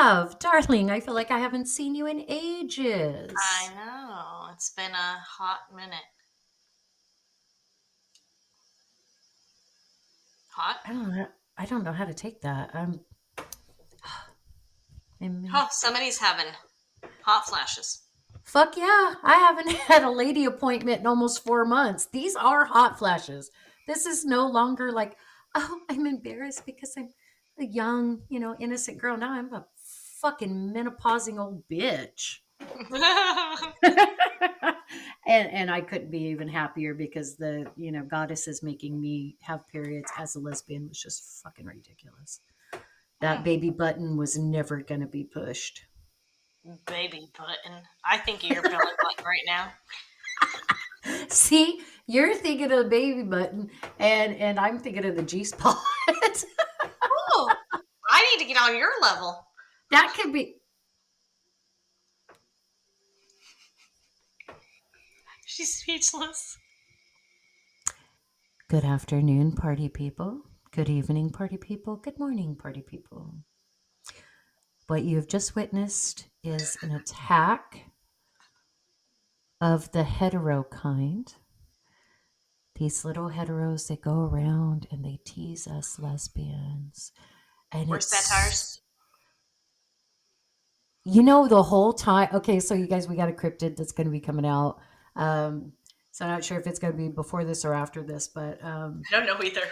Lav, darling, I feel like I haven't seen you in I ages. know. It's been a hot minute. Hot? I don't know how to take that. I'm Oh, somebody's having hot flashes. fuck yeah. I haven't had a lady appointment in almost 4 months. These are hot flashes. This is no longer like, oh, I'm embarrassed because I'm a young, innocent girl. Now I'm a fucking menopausing old bitch. And I couldn't be even happier because the goddesses making me have periods as a lesbian was just fucking ridiculous. That baby button was never going to be pushed. Baby button. I think of your belly button right now. See, you're thinking of the baby button, and I'm thinking of the G spot. Oh, I need to get on your level. That could be. She's speechless. Good afternoon, party people. Good evening, party people. Good morning, party people. What you have just witnessed is an attack of the hetero kind. These little heteros, they go around and they tease us lesbians. And We're satires. it's, the whole time. Okay, so you guys, we got a cryptid that's going to be coming out. So I'm not sure if it's going to be before this or after this, but I don't know either.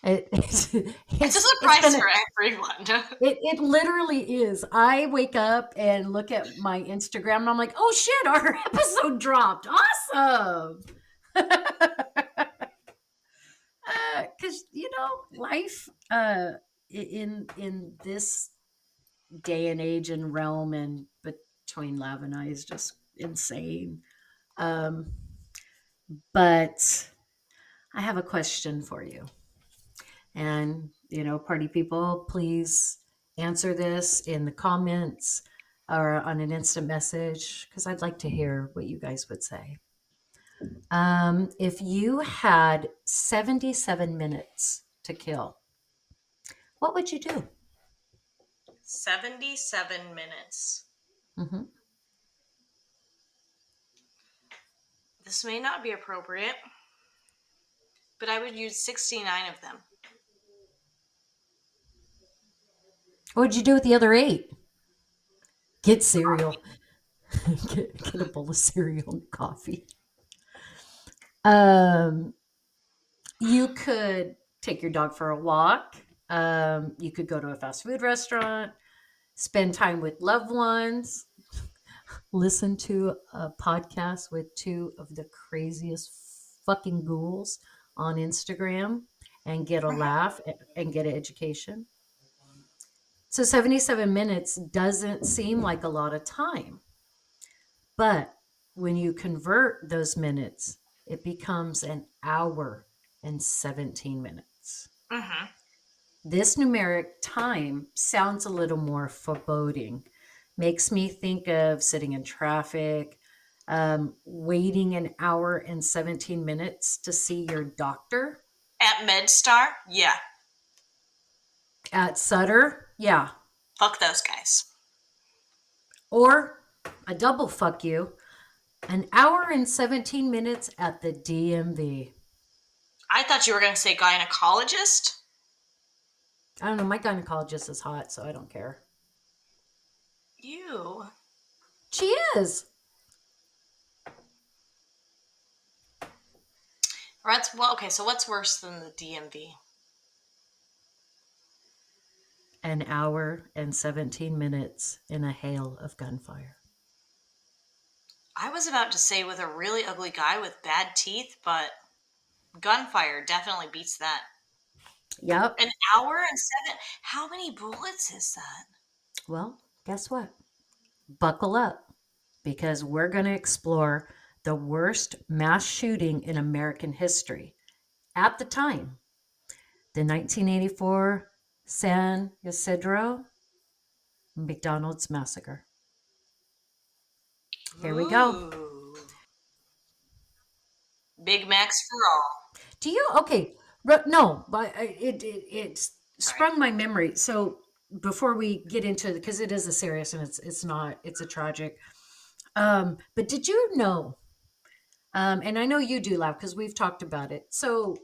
it's It's a it's surprise gonna for everyone. it literally is. I wake up and look at my Instagram and I'm like, oh shit, our episode dropped. Awesome. Because life in this day and age and realm and between Lav and I is just insane. Um, but I have a question for you, and party people, please answer this in the comments or on an instant message because I'd like to hear what you guys would say. If you had 77 minutes to kill, what would you do? 77 minutes. Hmm. This may not be appropriate, but I would use 69 of them. What would you do with the other 8? Get cereal. get a bowl of cereal and coffee. Um, you could take your dog for a walk. You could go to a fast food restaurant, spend time with loved ones, listen to a podcast with 2 of the craziest fucking ghouls on Instagram and get a laugh and get an education. So 77 minutes doesn't seem like a lot of time. But when you convert those minutes, it becomes an hour and 17 minutes. Mm-hmm. This numeric time sounds a little more foreboding. Makes me think of sitting in traffic, waiting an hour and 17 minutes to see your doctor. At MedStar? Yeah. At Sutter, yeah. Fuck those guys. Or a double fuck you, an hour and 17 minutes at the DMV. I thought you were going to say gynecologist. I don't know. My gynecologist is hot, so I don't care. You. She is. Okay, so what's worse than the DMV? An hour and 17 minutes in a hail of gunfire. I was about to say with a really ugly guy with bad teeth, but gunfire definitely beats that. Yep. An hour and 7. How many bullets is that? Well, guess what? Buckle up because we're going to explore the worst mass shooting in American history at the time, the 1984 San Ysidro McDonald's Massacre. Here we go. Ooh. Big Macs for all. Do you okay? No, but it sprung my memory. So before we get into, because it is a serious and it's not, it's a tragic. But did you know, and I know you do, Lav, because we've talked about it. So,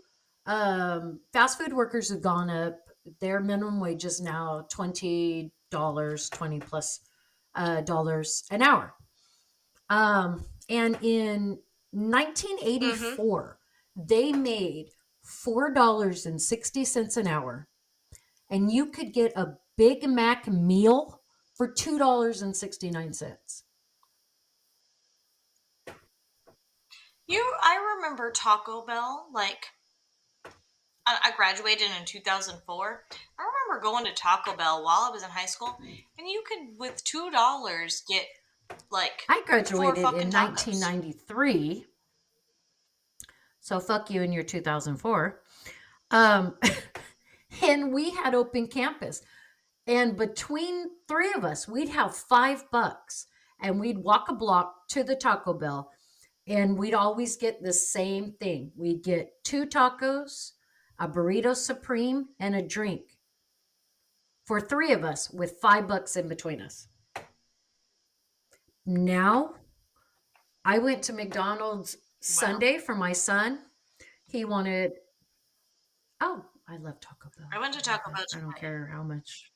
fast food workers have gone up. Their minimum wage is now $20, 20 plus dollars an hour. And in Mm-hmm. 1984, they made $4.60 an hour, and you could get a Big Mac meal for $2.69. I remember Taco Bell. Like, I graduated in 2004. I remember going to Taco Bell while I was in high school, and you could, with $2, get like I four graduated fucking in tacos. 1993, so fuck you in your 2004. Um, and we had open campus. And between three of us, we'd have $5 and we'd walk a block to the Taco Bell and we'd always get the same thing. We'd get two tacos, a burrito supreme, and a drink for three of us with $5 in between us. Now, I went to McDonald's Well, Sunday for my son. He wanted, oh, I love Taco Bell. I went to I love Taco it. Bell I don't today. care how much.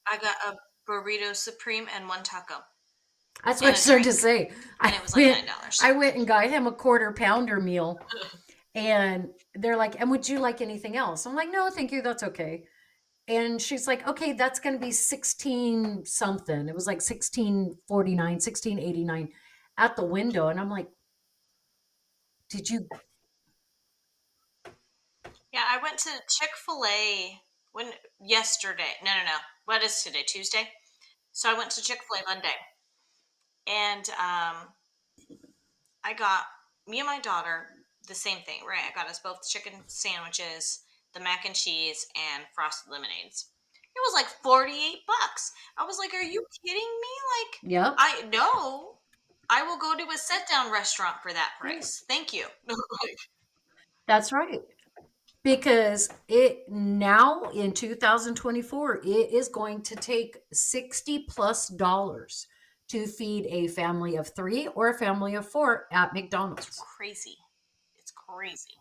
I got a burrito supreme and one taco That's what I and a started to drink, say. and it was like $9. I went and got him a quarter pounder meal, and they're like, "And would you like anything else?" I'm like, "No, thank you. That's okay." And she's like, "Okay, that's going to be 16 something." It was like 16.49, 16.89 at the window, and I'm like, "Did you?" Yeah, I went to Chick-fil-A when yesterday. No, no, no. What is today? Tuesday. So I went to Chick-fil-A Monday, and I got me and my daughter the same thing, right? I got us both chicken sandwiches, the mac and cheese, and frosted lemonades. It was like $48. I was like, "Are you kidding me?" Like, Yep. I no, I will go to a sit down restaurant for that Yeah, price. Thank you. Like, that's right. Because it now in 2024, it is going to take 60 plus dollars to feed a family of three or a family of four at it's McDonald's. crazy. It's crazy.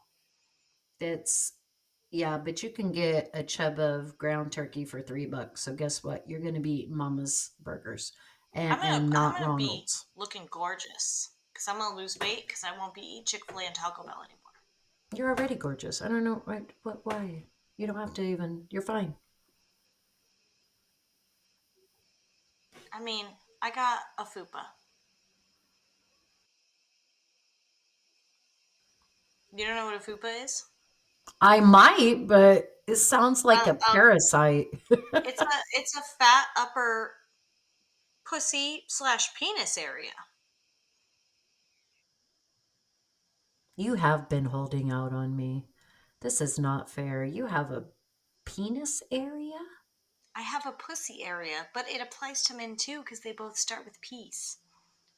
That's, yeah, but you can get a chub of ground turkey for $3. So guess what? You're going to be eating Mama's burgers and I'm not gonna be Ronald's. looking gorgeous because I'm gonna lose weight because I won't be eating Chick-fil-A and Taco Bell anymore. You're already gorgeous. I don't know what why. You don't have to even. You're fine. I mean, I got a fupa. You don't know what a fupa is? I might, but it sounds like Uh, a um, parasite. it's a fat upper pussy slash penis area. You have been holding out on me. This is not fair. You have a penis area? I have a pussy area, but it applies to men too because they both start with P's.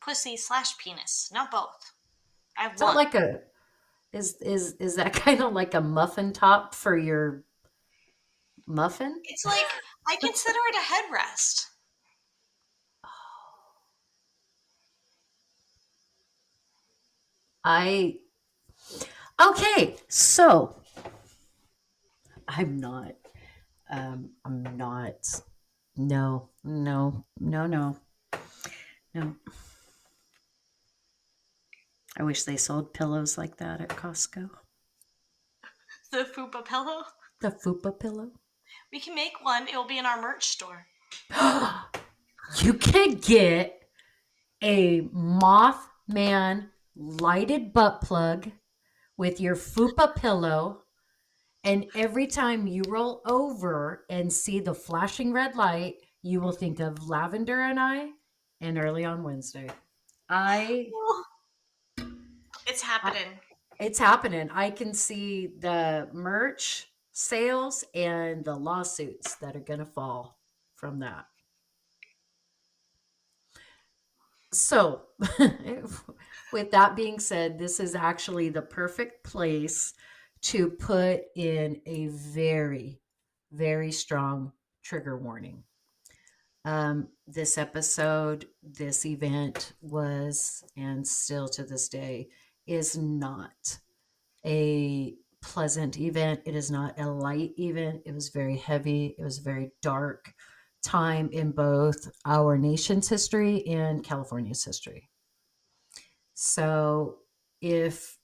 Pussy slash penis, not both. I have Is that one. like a is that kind of like a muffin top for your muffin? It's like I consider it a headrest. I okay, so I'm not I'm not no, no, no, no, no. I wish they sold pillows like that at Costco. The fupa pillow. The Fupa pillow. We can make one. It will be in our merch store. You could get a Mothman lighted butt plug with your fupa pillow, and every time you roll over and see the flashing red light, you will think of Lavender and I and early on Wednesday. I, It's I happening. it's happening. I can see the merch sales and the lawsuits that are going to fall from that. So, with that being said, this is actually the perfect place to put in a very very strong trigger warning. This episode, this event was, and still to this day, is not a pleasant event. It is not a light event. It was very heavy. It was a very dark time in both our nation's history and California's history. So, if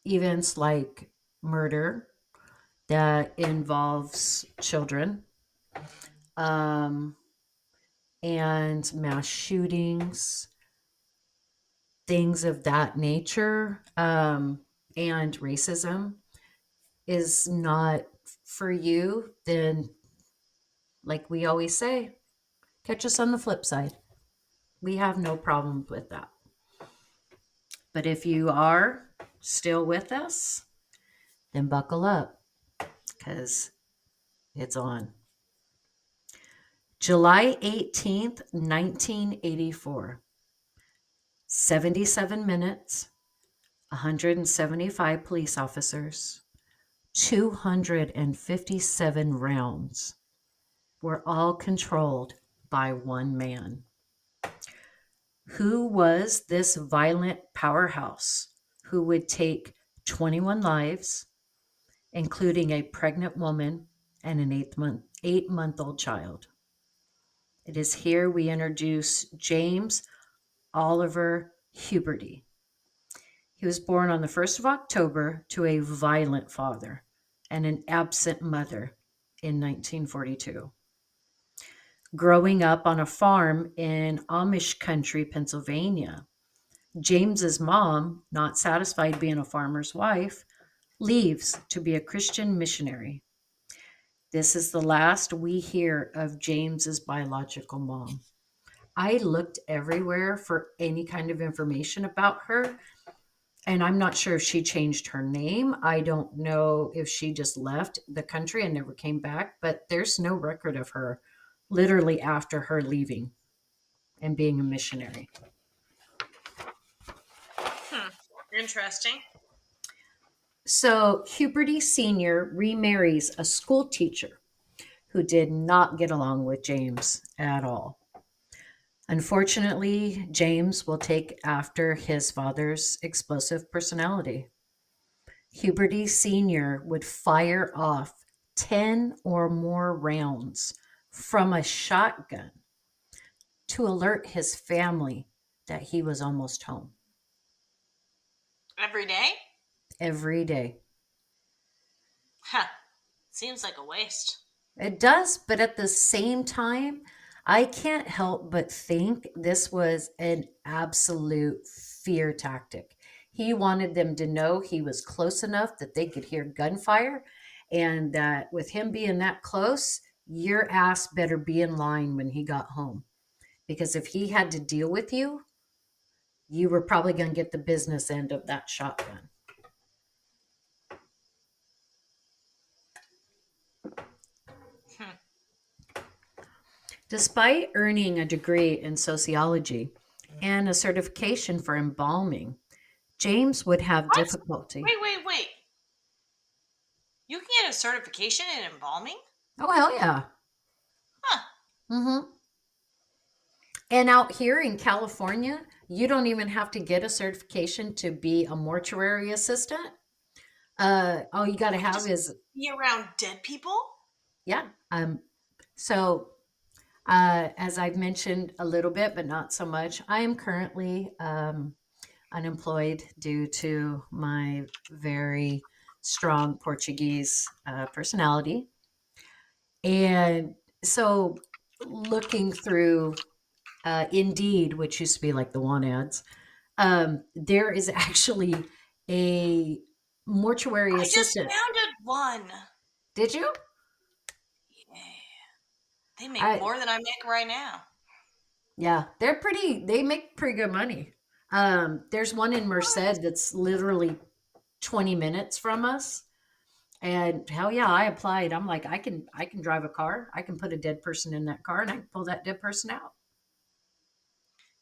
events like murder that involves children, um, and mass shootings, things of that nature, and racism is not for you, then, like we always say, catch us on the flip side. We have no problem with that. But if you are still with us, then buckle up because it's on. July 18th, 1984, 77 minutes, 175 police officers, 257 rounds were all controlled by one man. Who was this violent powerhouse who would take 21 lives, including a pregnant woman and an 8-month old child? It is here we introduce James Oliver Huberty. He was born on the 1st of October to a violent father and an absent mother in 1942. Growing up on a farm in Amish country, Pennsylvania, James's mom, not satisfied being a farmer's wife, leaves to be a Christian missionary. This is the last we hear of James's biological mom. I looked everywhere for any kind of information about her, and I'm not sure if she changed her name. I don't know if she just left the country and never came back, but there's no record of her literally after her leaving and being a missionary. Hmm. Interesting. So Huberty Sr. remarries a school teacher who did not get along with James at all. Unfortunately, James will take after his father's explosive personality. Huberty Sr. would fire off 10 or more rounds from a shotgun to alert his family that he was almost home Every day? every day. Huh. Seems like a waste. It does, but at the same time, I can't help but think this was an absolute fear tactic. He wanted them to know he was close enough that they could hear gunfire, and that with him being that close, your ass better be in line when he got home. Because if he had to deal with you, you were probably going to get the business end of that shotgun. Hmm. Despite earning a degree in sociology and a certification for embalming, James would have What? difficulty. Wait. You can get a certification in embalming? Oh, hell yeah. Huh. Hmm. And out here in California, you don't even have to get a certification to be a mortuary assistant. All you got to You can have just is, be around dead people? yeah. So, as I've mentioned a little bit, but not so much, I am currently unemployed due to my very strong Portuguese personality. And so, looking through Indeed, which used to be like the want ads, there is actually a mortuary I just assistant. founded one. Did you? Yeah. They make I more than I make right now. Yeah, they make pretty good money. There's one in Merced that's literally 20 minutes from us. And hell yeah, I applied. I'm like, I can drive a car. I can put a dead person in that car and I can pull that dead person out.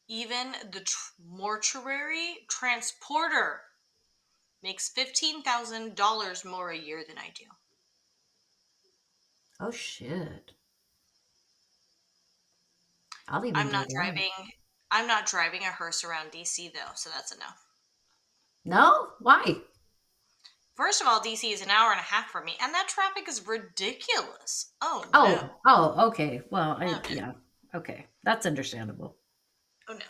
Even the mortuary transporter makes $15,000 more a year than I do. Oh shit. I'll even I'm do not that. driving. I'm not driving a hearse around DC though, so that's a no. No? Why? First of all, DC is an hour and a half from me, and that traffic is ridiculous. Oh no. Okay. Well, Oh no. yeah. Okay. That's understandable. Oh no.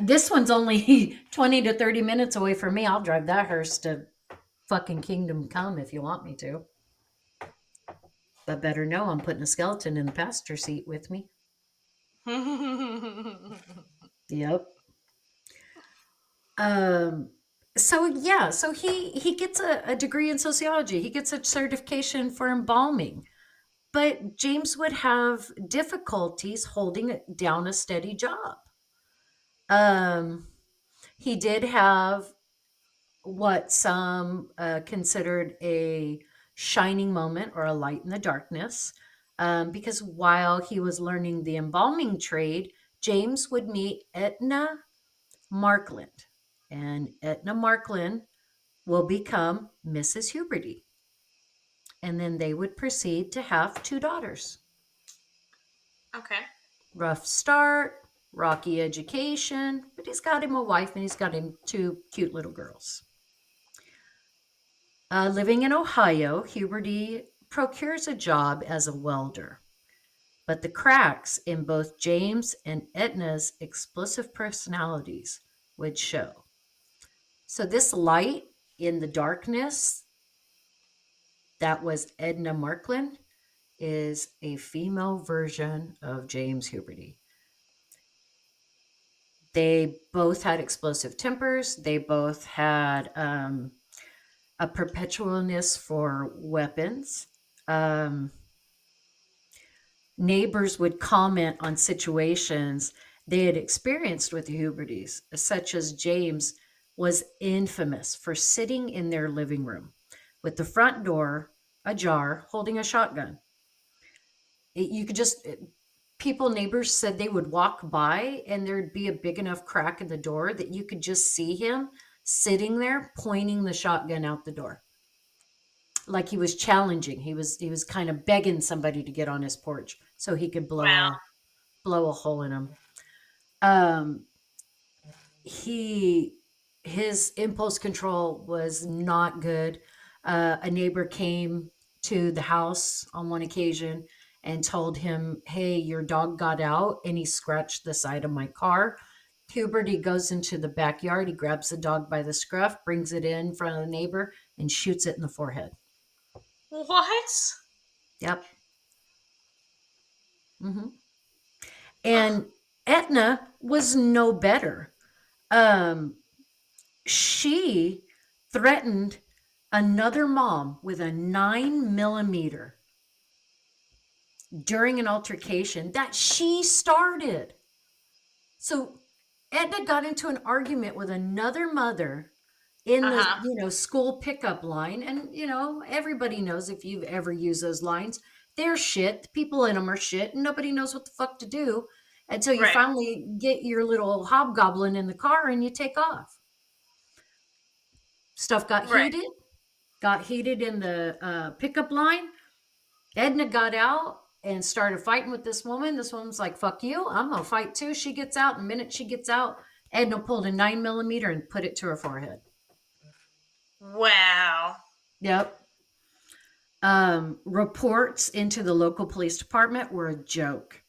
This one's only 20 to 30 minutes away from me. I'll drive that hearse to fucking Kingdom Come if you want me to. But better know I'm putting a skeleton in the passenger seat with me. Yep. Um, so yeah, so he gets a degree in sociology. He gets a certification for embalming. But James would have difficulties holding down a steady job. Um, he did have what some considered a shining moment or a light in the darkness, because while he was learning the embalming trade, James would meet Etna Markland, and Etna Markland will become Mrs. Huberty. And then they would proceed to have two daughters. Okay. Rough start, rocky education, but he's got him a wife and he's got him two cute little girls. Living in Ohio, Huberty procures a job as a welder, but the cracks in both James and Edna's explosive personalities would show. So, this light in the darkness that was Edna Markland is a female version of James Huberty. They both had explosive tempers. They both had a perpetualness for weapons. Um, Neighbors would comment on situations they had experienced with the Hubertys, such as James was infamous for sitting in their living room with the front door ajar holding a shotgun. You could just, people, neighbors said they would walk by and there'd be a big enough crack in the door that you could just see him sitting there pointing the shotgun out the door like he was challenging. He was kind of begging somebody to get on his porch so he could Wow. blow a hole in him. Um, he his impulse control was not good. A neighbor came to the house on one occasion and told him, "Hey, your dog got out and he scratched the side of my car." Hubert, he goes into the backyard, he grabs the dog by the scruff, brings it in front of the neighbor, and shoots it in the forehead. What? Yep. Hmm. Ugh. And Etna was no better. Um, she threatened another mom with a 9 millimeter during an altercation that she started. So Edna got into an argument with another mother in Uh the huh. school pickup line, and everybody knows if you've ever used those lines, they're shit. The people in them are shit, and nobody knows what the fuck to do until you Right. finally get your little hobgoblin in the car and you take off. Stuff Right. got heated in the pickup line. Edna got out and started fighting with this woman. This woman's like, "Fuck you, I'm gonna fight too." She gets out, and the minute she gets out, Edna pulled a 9 millimeter and put it to her forehead. Wow. Yep. Reports into the local police department were a joke.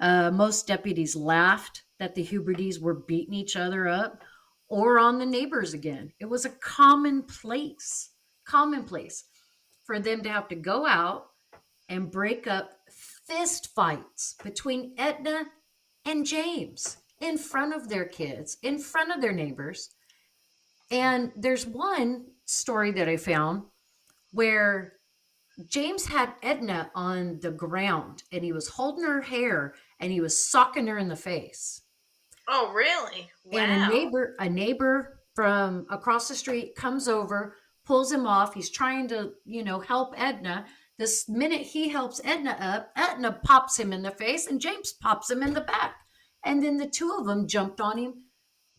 Most deputies laughed that the Hubertys were beating each other up or on the neighbors again. It was a commonplace for them to have to go out and break up fist fights between Etna and James in front of their kids, in front of their neighbors. And there's one story that I found where James had Edna on the ground and he was holding her hair and he was socking her in the face. Oh, really? And a Wow. neighbor from across the street comes over, pulls him off. He's trying to, help Edna. This minute he helps Edna up, Edna pops him in the face and James pops him in the back. And then the two of them jumped on him.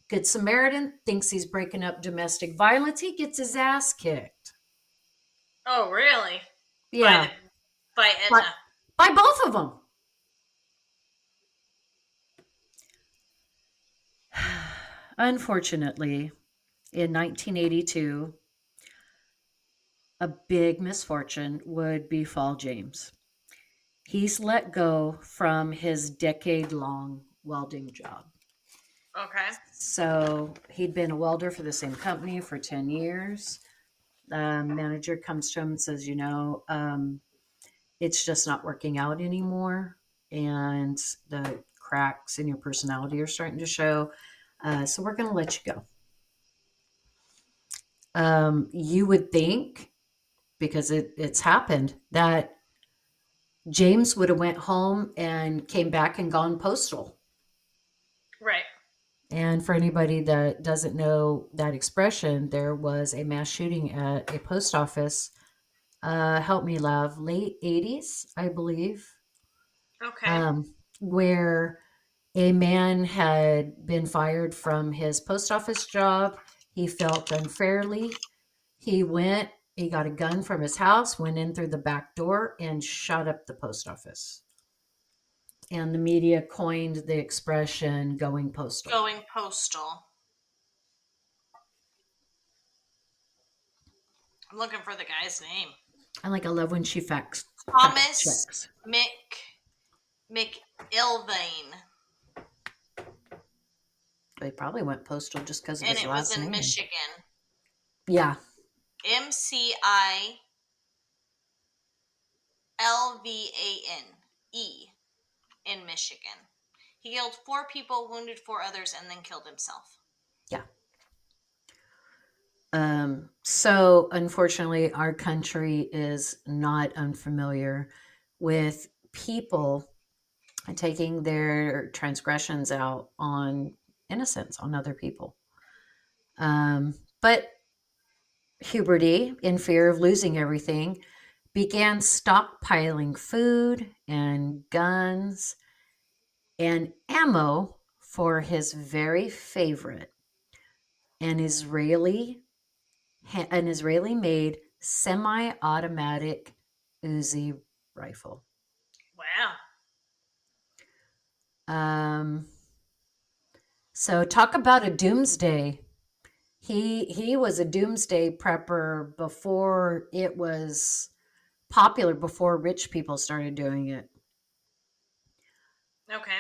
Good Samaritan thinks he's breaking up domestic violence. He gets his ass kicked. Oh, really? By the Yeah. By by, Etna. by both of them. Unfortunately, in 1982, a big misfortune would befall James. He's let go from his decade long welding job. Okay. So he'd been a welder for the same company for 10 years. The manager comes to him and says, it's just not working out anymore. And the cracks in your personality are starting to show. So we're going to let you go. You would think, because it's happened, that James would have went home and came back and gone postal. Right. And for anybody that doesn't know that expression, there was a mass shooting at a post office. Help me, Lav, late 80s, I believe, Okay. where a man had been fired from his post office job. He felt unfairly. He went, he got a gun from his house, went in through the back door, and shot up the post office. And the media coined the expression going postal. Going postal. I'm looking for the guy's name. I love when she fact Thomas checks. McIlvaine. They probably went postal just because of And his it was last in name. Michigan. Yeah. McIlvaine in Michigan. He killed 4 people, wounded 4 others, and then killed himself. Yeah. So unfortunately, our country is not unfamiliar with people taking their transgressions out on innocents, on other people. But Huberty, in fear of losing everything, began stockpiling food and guns and ammo for his very favorite, an Israeli made semi-automatic Uzi rifle. Wow. Um, so talk about a doomsday. He was a doomsday prepper before it was popular, before rich people started doing it. Okay.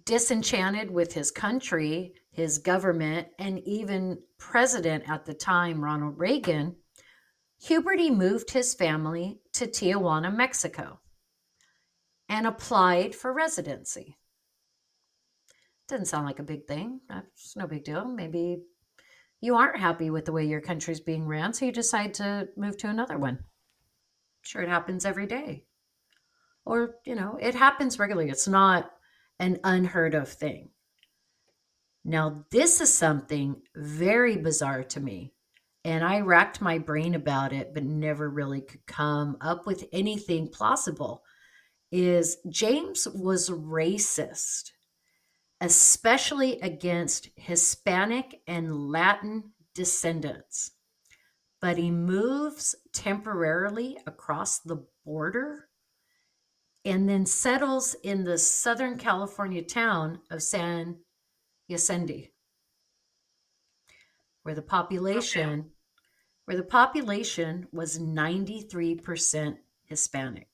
Disenchanted with his country, his government, and even president at the time, Ronald Reagan, Huberty moved his family to Tijuana, Mexico, and applied for residency. Doesn't sound like a big thing. That's no big deal. Maybe you aren't happy with the way your country's being ran, so you decide to move to another one. Sure, it happens every day. Or, it happens regularly. It's not an unheard of thing. Now, this is something very bizarre to me. And I racked my brain about it, but never really could come up with anything plausible. Is James was racist, especially against Hispanic and Latin descendants. But he moves temporarily across the border and then settles in the Southern California town of San Jacinto, where the Okay. population where the population was 93% Hispanic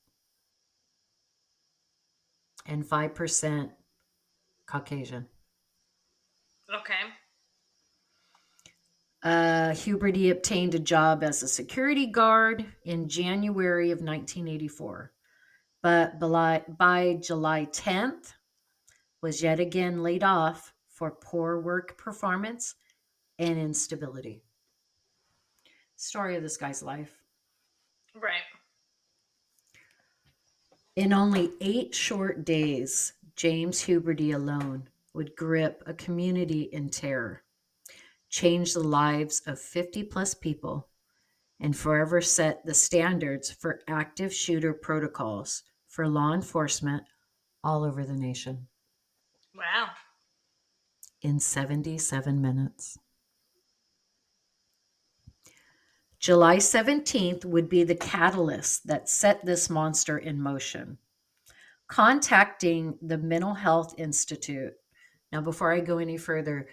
and 5% Caucasian. Okay. Huberty obtained a job as a security guard in January of 1984, but by July 10th was yet again laid off for poor work performance and instability. Story of this guy's life. Right. In only 8 short days, James Huberty alone would grip a community in terror, change the lives of 50 plus people, and forever set the standards for active shooter protocols for law enforcement all over the nation Wow. in 77 minutes. July 17th would be the catalyst that set this monster in motion. Contacting the Mental Health Institute. Now, before I go any further,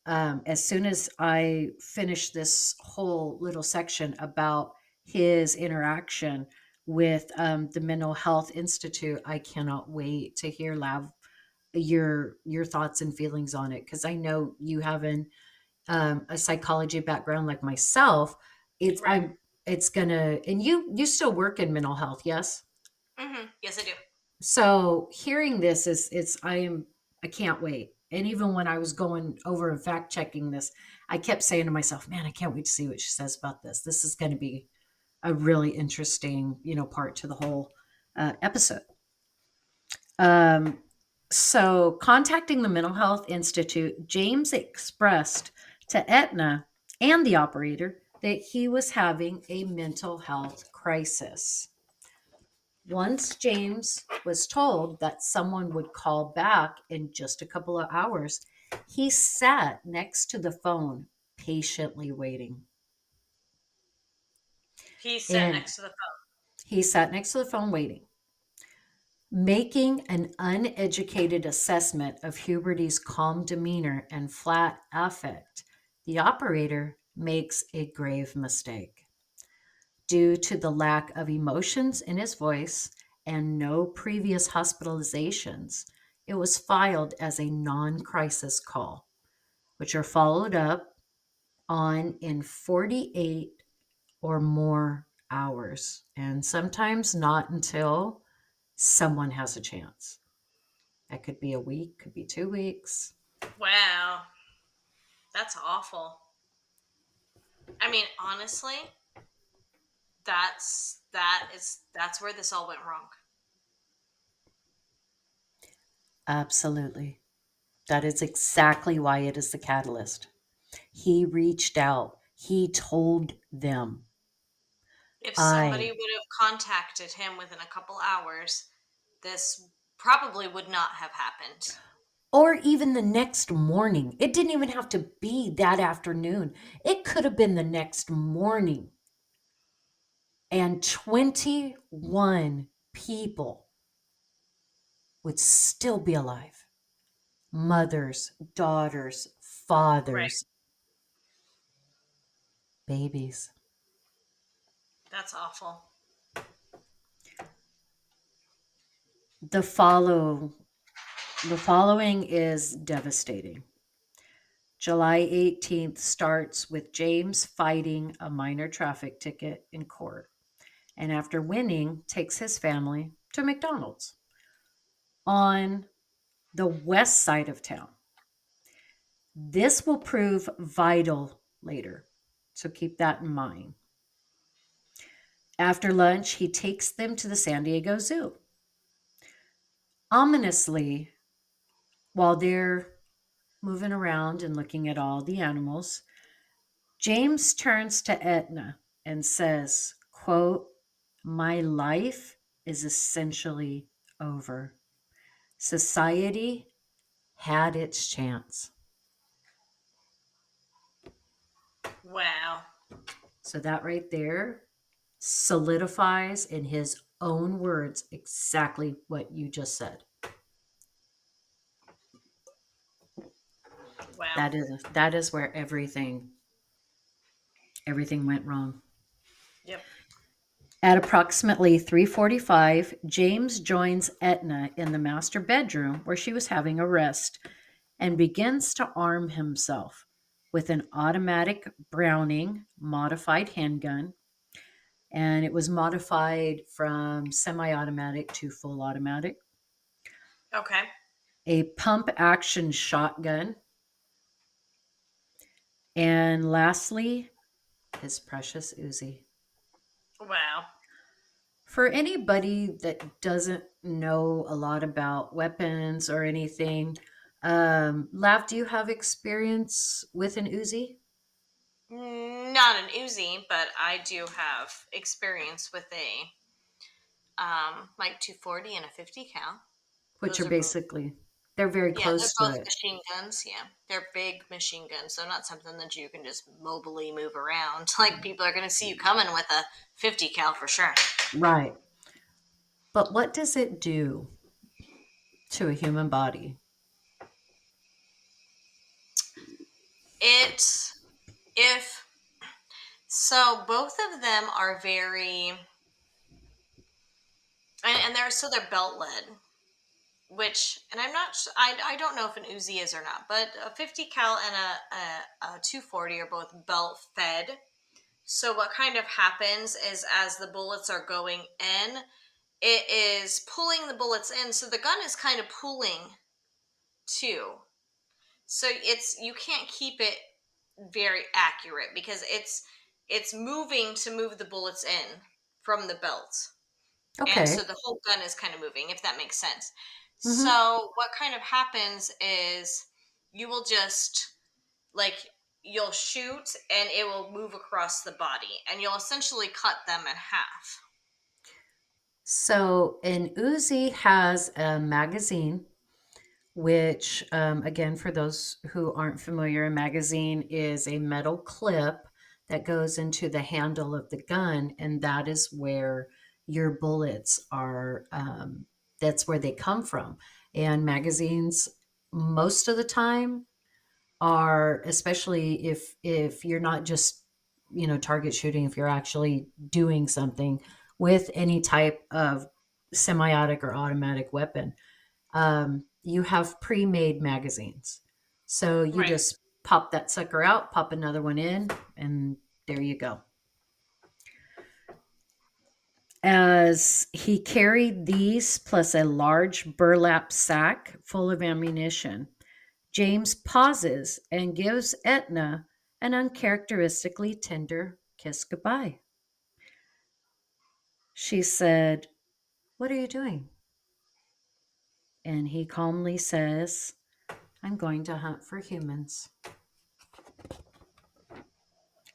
as soon as I finish this whole little section about his interaction with the Mental Health Institute, I cannot wait to hear Lav your thoughts and feelings on it, because I know you have a psychology background like myself. It's Right. I'm it's gonna, and you still work in mental health, yes? Yes, I do. So hearing this is it's I can't wait. And even when I was going over and fact checking this, I kept saying to myself, "Man, I can't wait to see what she says about this. This is going to be a really interesting, part to the whole episode." Um, so, contacting the Mental Health Institute, James expressed to Etna and the operator that he was having a mental health crisis. Once James was told that someone would call back in just a couple of hours, he sat next to the phone, patiently waiting. He sat And next to the phone. he sat next to the phone, waiting. Making an uneducated assessment of Huberty's calm demeanor and flat affect, the operator makes a grave mistake. Due to the lack of emotions in his voice and no previous hospitalizations, it was filed as a non crisis call, which are followed up on in 48 or more hours, and sometimes not until someone has a chance. That could be a week, could be 2 weeks. Wow, that's awful. I mean, honestly, that's where this all went wrong. Absolutely. That is exactly why it is the catalyst. He reached out, he told them, If somebody I, would have contacted him within a couple hours, this probably would not have happened. or even the next morning. It didn't even have to be that afternoon. It could have been the next morning. And 21 people would still be alive. Mothers, daughters, Right. fathers, babies. That's awful. The follow the following is devastating. July 18th starts with James fighting a minor traffic ticket in court, and after winning, takes his family to McDonald's on the west side of town. This will prove vital later, so keep that in mind. After lunch, he takes them to the San Diego Zoo. Ominously, while they're moving around and looking at all the animals, James turns to Etna and says, quote, "My life is essentially over. Society had its chance." Wow. So that right there solidifies in his own words exactly what you just said. Wow. That is where everything went wrong. Yep. At approximately 3:45, James joins Etna in the master bedroom where she was having a rest and begins to arm himself with an automatic Browning modified handgun, and it was modified from semi-automatic to full automatic, Okay. a pump action shotgun, and lastly, his precious Uzi. Wow. For anybody that doesn't know a lot about weapons or anything, Lav, do you have experience with an Uzi? Not an Uzi, but I do have experience with a like 240 and a 50 cal. Which Those are are both basically. They're very Yeah, they're close to both it. machine guns. Yeah, they're big machine guns, so not something that you can just mobily move around. Like people are going to see you coming with a 50 cal for sure. Right. But what does it do to a human body? It if so, both of them are very, and they're belt led, which, and I'm not I don't know if an Uzi is or not, but a 50 cal and a 240 are both belt fed. So what kind of happens is as the bullets are going in, it is pulling the bullets in, so the gun is kind of pulling too. So you can't keep it very accurate because it's moving to move the bullets in from the belt. And so Okay. the whole gun is kind of moving, if that makes sense. Hmm. So what kind of happens is you will just, like, you'll shoot and it will move across the body and you'll essentially cut them in half. So an Uzi has a magazine, which, again, for those who aren't familiar, a magazine is a metal clip that goes into the handle of the gun, and that is where your bullets are. That's where they come from. And magazines, most of the time, are, especially if you're not just target shooting, if you're actually doing something with any type of semiotic or automatic weapon, you have pre-made magazines. So you Right. just pop that sucker out, pop another one in, and there you go. As he carried these plus a large burlap sack full of ammunition, James pauses and gives Etna an uncharacteristically tender kiss goodbye. She said, "What are you doing?" And he calmly says, "I'm going to hunt for humans."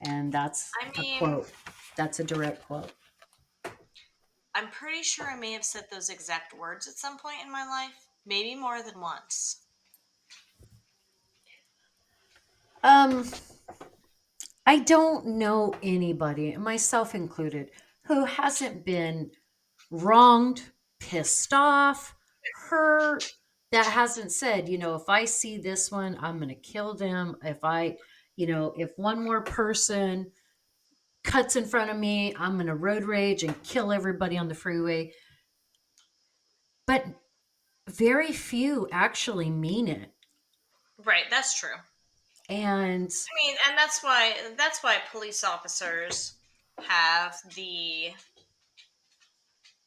And that's I a mean, quote. That's a direct quote. I'm pretty sure I may have said those exact words at some point in my life, maybe more than once. Um, I don't know anybody, myself included, who hasn't been wronged, pissed off, hurt, that hasn't said, if I see this one, I'm going to kill them. If one more person cuts in front of me, I'm going to road rage and kill everybody on the freeway. But very few actually mean it. Right, that's true. And I mean, and that's why police officers have the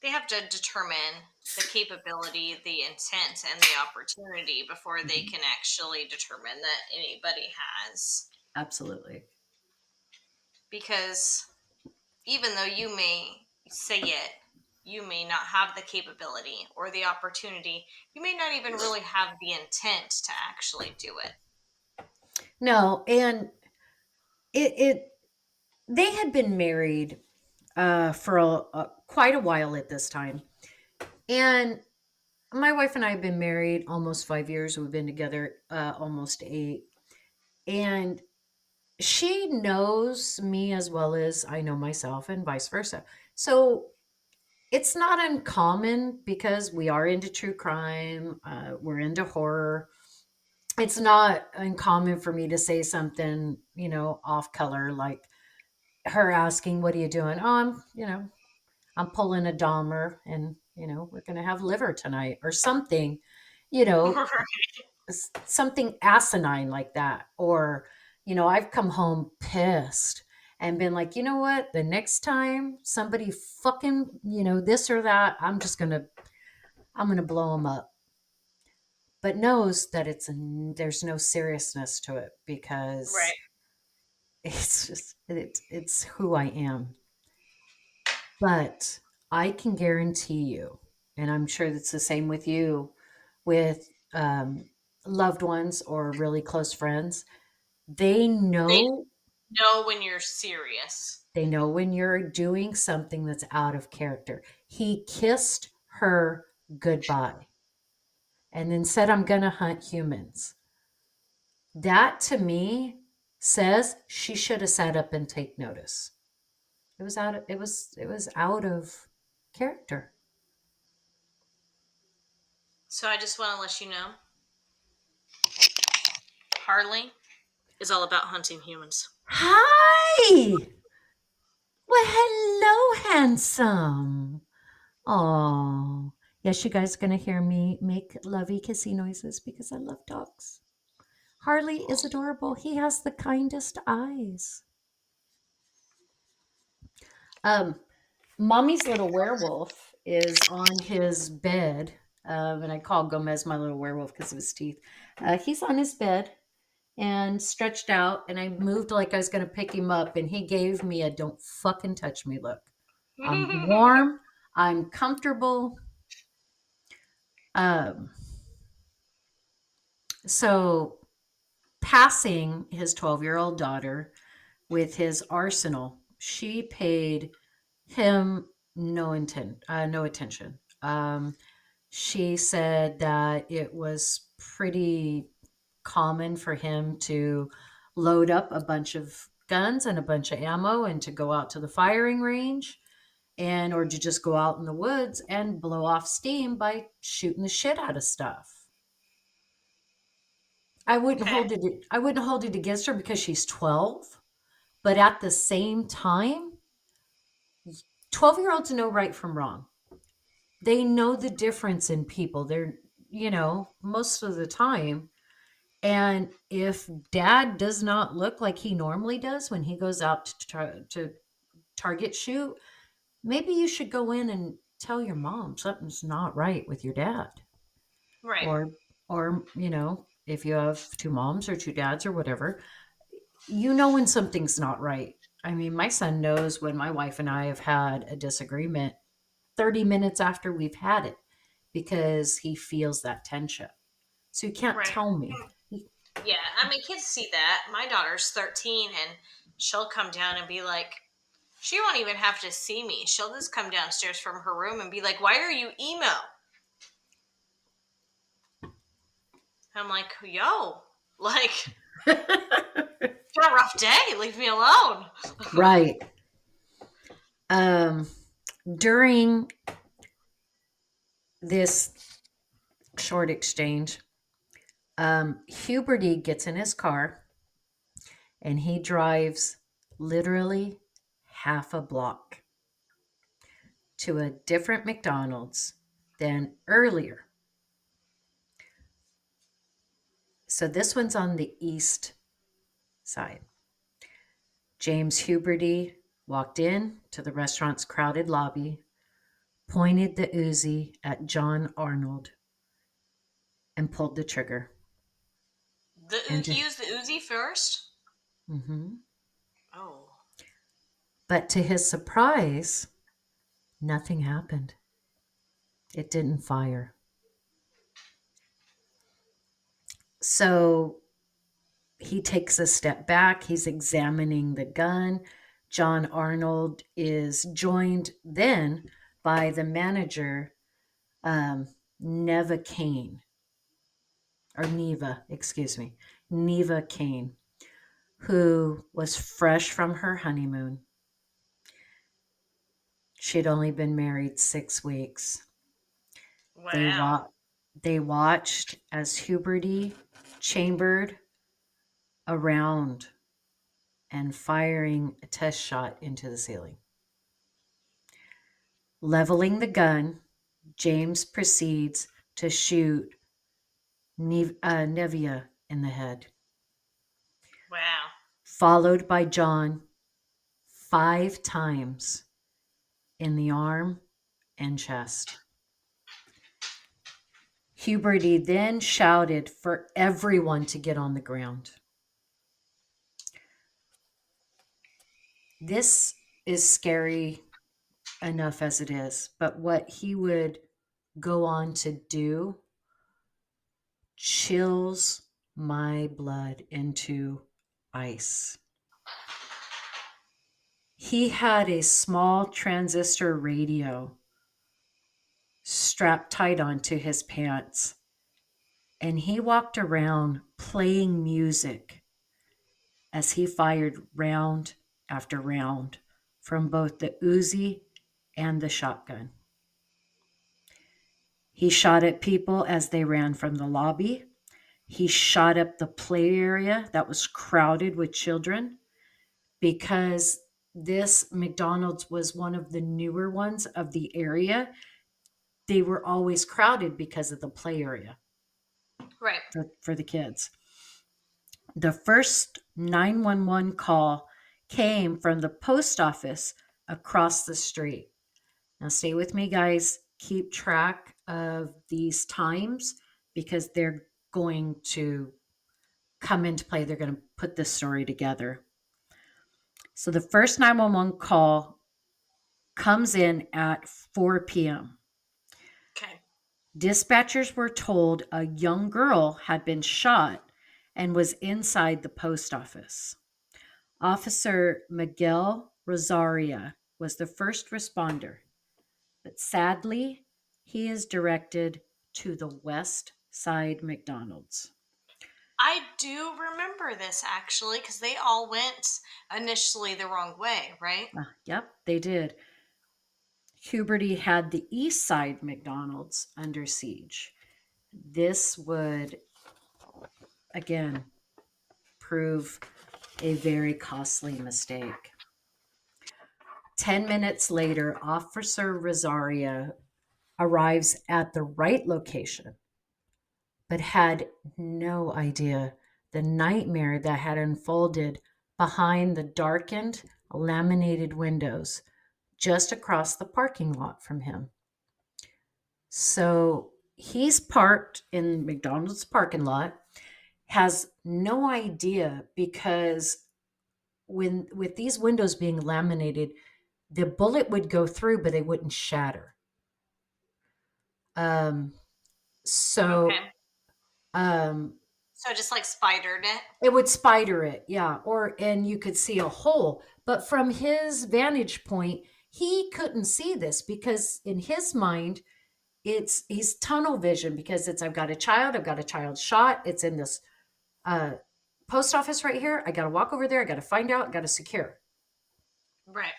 they have to determine the capability, the intent, and the opportunity before they mhm, can actually determine that anybody has. absolutely. Because even though you may say it, you may not have the capability or the opportunity. You may not even really have the intent to actually do it. No, and it they had been married for quite a while at this time. And my wife and I have been married almost 5 years. We've been together almost 8. And she knows me as well as I know myself, and vice versa. So it's not uncommon because we are into true crime, we're into horror. It's not uncommon for me to say something, off color, like her asking, "What are you doing?" "Oh, I'm pulling a Dahmer, and we're going to have liver tonight," or something, you know, something asinine like that. Or, I've come home pissed and been like, "You know what? The next time somebody fucking, this or that, I'm going to blow them up." But knows that there's no seriousness to it because Right. it's who I am. But I can guarantee you, and I'm sure that's the same with you, with loved ones or really close friends, they They know know when you're serious. they know when you're doing something that's out of character. He kissed her goodbye. and then said, I'm going to hunt humans. That to me says she should have sat up and take notice. It was out of character. So I just want to let you know, Harley is all about hunting humans. Hi. Well, hello, handsome. Oh, yes, you guys are going to hear me make lovey kissy noises because I love dogs. Harley is adorable. He has the kindest eyes. Um, Mommy's little werewolf is on his bed, and I call Gomez my little werewolf because of his teeth. He's on his bed and stretched out, and I moved like I was going to pick him up, and he gave me a "don't fucking touch me" look. I'm warm. I'm comfortable. Um, so passing his 12-year-old daughter with his arsenal, she paid him no attention. She said that it was pretty common for him to load up a bunch of guns and a bunch of ammo and to go out to the firing range and or to just go out in the woods and blow off steam by shooting the shit out of stuff. Okay. I wouldn't hold it against her because she's 12, but at the same time, 12-year-olds know right from wrong. They know the difference in people. Most of the time. And if dad does not look like he normally does when he goes out to target shoot, maybe you should go in and tell your mom something's not right with your dad. Right. Or, if you have two moms or two dads or whatever, when something's not right. I mean, my son knows when my wife and I have had a disagreement 30 minutes after we've had it because he feels that tension. So you can't Right. tell me. Yeah. I mean, kids see that. My daughter's 13 and she'll come down and be like, she won't even have to see me. She'll just come downstairs from her room and be like, "Why are you emo?" I'm like, "Yo, like, it's been a rough day. Leave me alone." Right. Um, During this short exchange, Huberty gets in his car and he drives literally half a block to a different McDonald's than earlier. So this one's on the east side. James Huberty walked in to the restaurant's crowded lobby, pointed the Uzi at John Arnold, and pulled the trigger. He used the Uzi first. Mhm. Oh, But to his surprise, nothing happened. It didn't fire. So he takes a step back. He's examining the gun. John Arnold is joined then by the manager, Neva Kane, or Neva, excuse me, Neva Kane, who was fresh from her honeymoon. She'd only been married 6 weeks. They wow. wa- they watched as Huberty chambered around and firing a test shot into the ceiling. Leveling the gun, James proceeds to shoot Nevia in the head, Wow. followed by John 5 times in the arm and chest. Huberty then shouted for everyone to get on the ground. This is scary enough as it is, but what he would go on to do chills my blood into ice. He had a small transistor radio strapped tight onto his pants, and he walked around playing music as he fired round after round from both the Uzi and the shotgun. He shot at people as they ran from the lobby. He shot up the play area that was crowded with children because this McDonald's was one of the newer ones of the area. They were always crowded because of the play area Right. for the kids. The first 911 call came from the post office across the street. Now, stay with me, guys. Keep track of these times because they're going to come into play. They're going to put this story together. So, the first 911 call comes in at 4 p.m. Okay. Dispatchers were told a young girl had been shot and was inside the post office. Officer Miguel Rosaria was the first responder, but sadly, he is directed to the West Side McDonald's. I do remember this actually because they all went initially the wrong way, right? Yep, they did. Huberty had the East Side McDonald's under siege. This would, again, prove a very costly mistake. 10 minutes later, Officer Rosario arrives at the right location, but had no idea the nightmare that had unfolded behind the darkened, laminated windows just across the parking lot from him. So he's parked in McDonald's parking lot, has no idea because when with these windows being laminated, the bullet would go through, but they wouldn't shatter. Um, so Okay. um, So just like spidered it. it would spider it, yeah, or and you could see a hole. But from his vantage point, he couldn't see this because in his mind, it's he's tunnel vision because it's I've got a child shot, it's in this uh, post office right here. I got to walk over there. I got to find out. I got to secure. Right.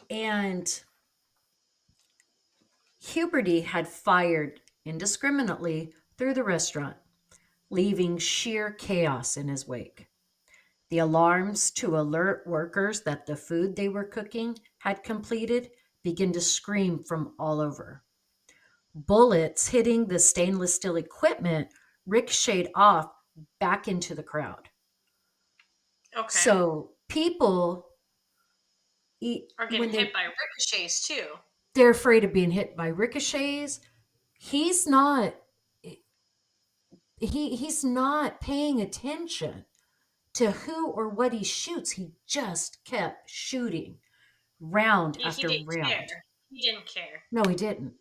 And Huberty had fired indiscriminately through the restaurant, leaving sheer chaos in his wake. The alarms to alert workers that the food they were cooking had completed began to scream from all over. Bullets hitting the stainless steel equipment ricocheted off back into the crowd. Okay. So people, Or getting when hit by ricochets too. they're afraid of being hit by ricochets, he's not he's not paying attention to who or what he shoots. He just kept shooting round He after didn't round. care. He didn't care. No, he didn't.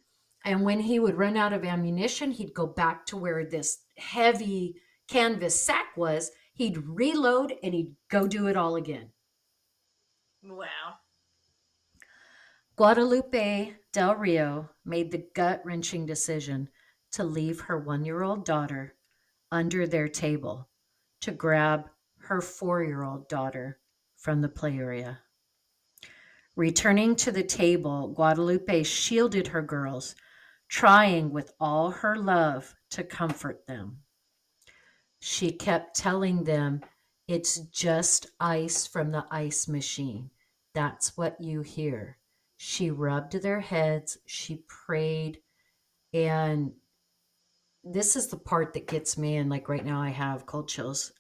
And when he would run out of ammunition, he'd go back to where this heavy canvas sack was. He'd reload and he'd go do it all again. Wow. Guadalupe Del Rio made the gut wrenching decision to leave her 1 year old daughter under their table to grab her 4 year old daughter from the play area. Returning to the table, Guadalupe shielded her girls, trying with all her love to comfort them. She kept telling them, "It's just ice from the ice machine. That's what you hear." She rubbed their heads, she prayed, and this is the part that gets me. And like right now, I have cold chills.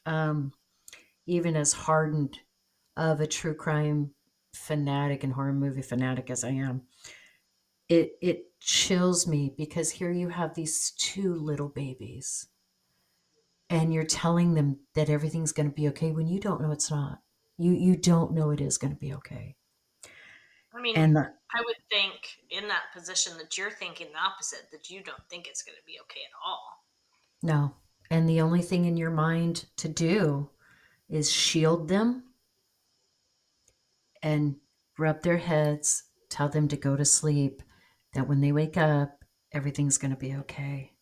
Even as hardened of a true crime fanatic and horror movie fanatic as I am, it chills me because here you have these two little babies and you're telling them that everything's going to be okay when you don't know it's not. You don't know it is going to be okay. I mean, And the, I would think in that position that you're thinking the opposite, that you don't think it's going to be okay at all. no, and the only thing in your mind to do is shield them and rub their heads, tell them to go to sleep, that when they wake up, everything's going to be okay.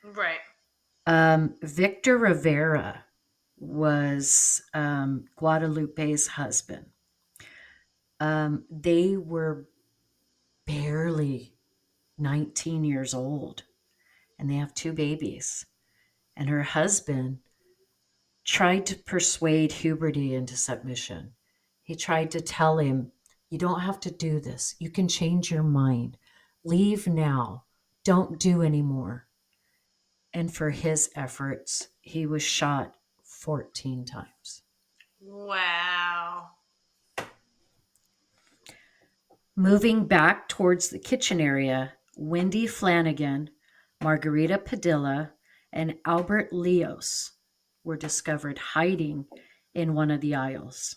Right. Victor Rivera was Guadalupe's husband. They were barely 19 years old and they have two babies. And her husband tried to persuade Huberty into submission. He tried to tell him, "You don't have to do this. You can change your mind. Leave now. Don't do anymore." And for his efforts, he was shot 14 times. Wow. Moving back towards the kitchen area, Wendy Flanagan, Margarita Padilla, and Albert Leos were discovered hiding in one of the aisles.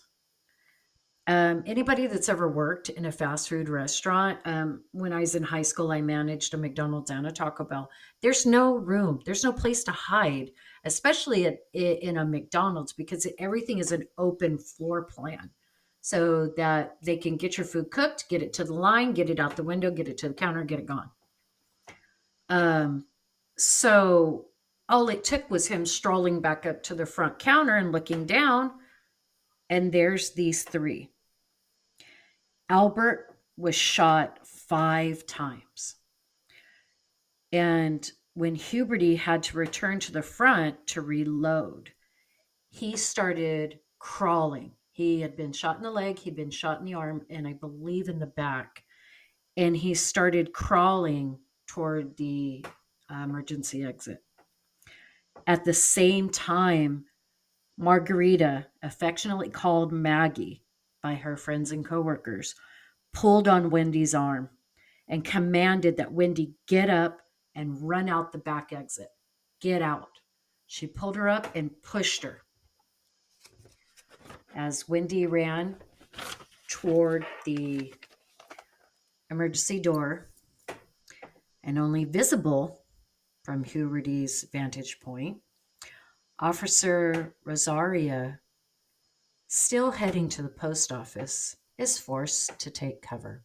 Anybody that's ever worked in a fast food restaurant, when I was in high school, I managed a McDonald's and a Taco Bell. There's no room, there's no place to hide, especially in a McDonald's, because everything is an open floor plan so that they can get your food cooked, get it to the line, get it out the window, get it to the counter, get it gone. Um, so all it took was him strolling back up to the front counter and looking down, and there's these three. Albert was shot 5 times. And when Huberty had to return to the front to reload, he started crawling. He had been shot in the leg, he'd been shot in the arm, and I believe in the back. And he started crawling toward the emergency exit. At the same time, Margarita, affectionately called Maggie by her friends and coworkers, pulled on Wendy's arm and commanded that Wendy get up and run out the back exit. Get out. She pulled her up and pushed her. As Wendy ran toward the emergency door and only visible from Huberty's vantage point, Officer Rosaria, still heading to the post office, is forced to take cover.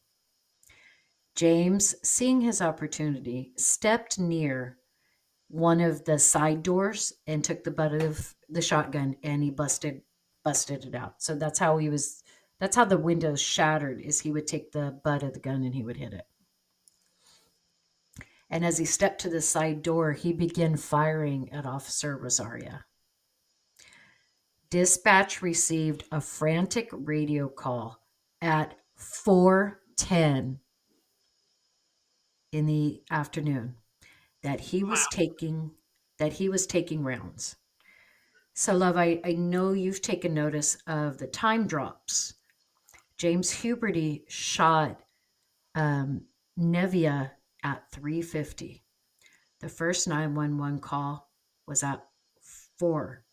James, seeing his opportunity, stepped near one of the side doors and took the butt of the shotgun and he busted it out. So that's how the windows shattered is he would take the butt of the gun and he would hit it. And as he stepped to the side door, he began firing at Officer Rosaria. Dispatch received a frantic radio call at 4:10 in the afternoon that he was Wow. taking rounds. So, love, I know you've taken notice of the time drops. James Huberty shot Nevia at 3:50. The first 911 call was at 4.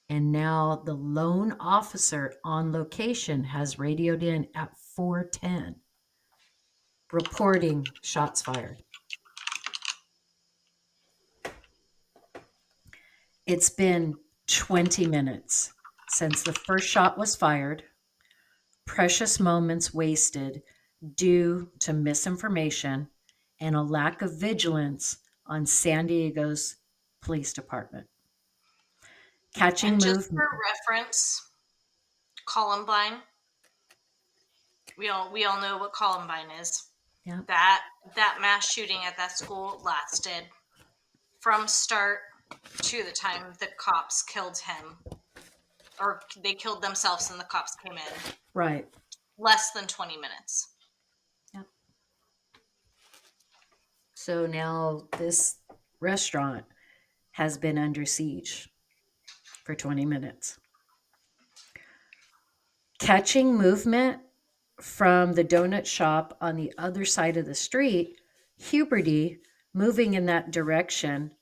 And now the lone officer on location has radioed in at 4:10, reporting shots fired. It's been 20 minutes since the first shot was fired, precious moments wasted due to misinformation and a lack of vigilance on San Diego's police department. Catching And just movement. for reference, Columbine. We all know what Columbine is. Yeah, That mass shooting at that school lasted from start to the time the cops killed him, or they killed themselves and the cops came in. right. Less than 20 minutes. Yeah. So now this restaurant has been under siege for 20 minutes. Catching movement from the donut shop on the other side of the street, Huberty, moving in that direction,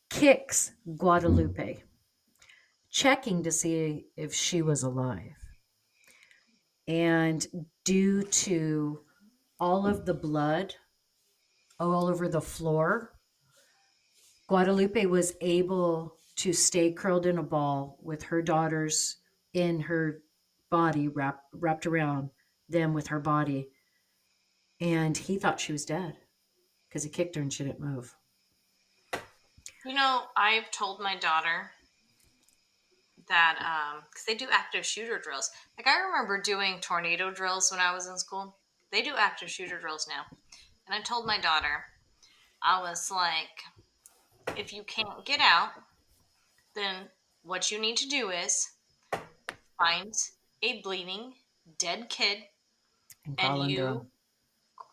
kicks Guadalupe, checking to see if she was alive. And due to all of the blood all over the floor, Guadalupe was able to stay curled in a ball with her daughters in her body, wrapped around them with her body. And he thought she was dead because he kicked her and she didn't move. I've told my daughter that because they do active shooter drills. Like I remember doing tornado drills when I was in school. They do active shooter drills now, and I told my daughter, I was like, if you can't get out, then what you need to do is find a bleeding dead kid, And and call under you, them.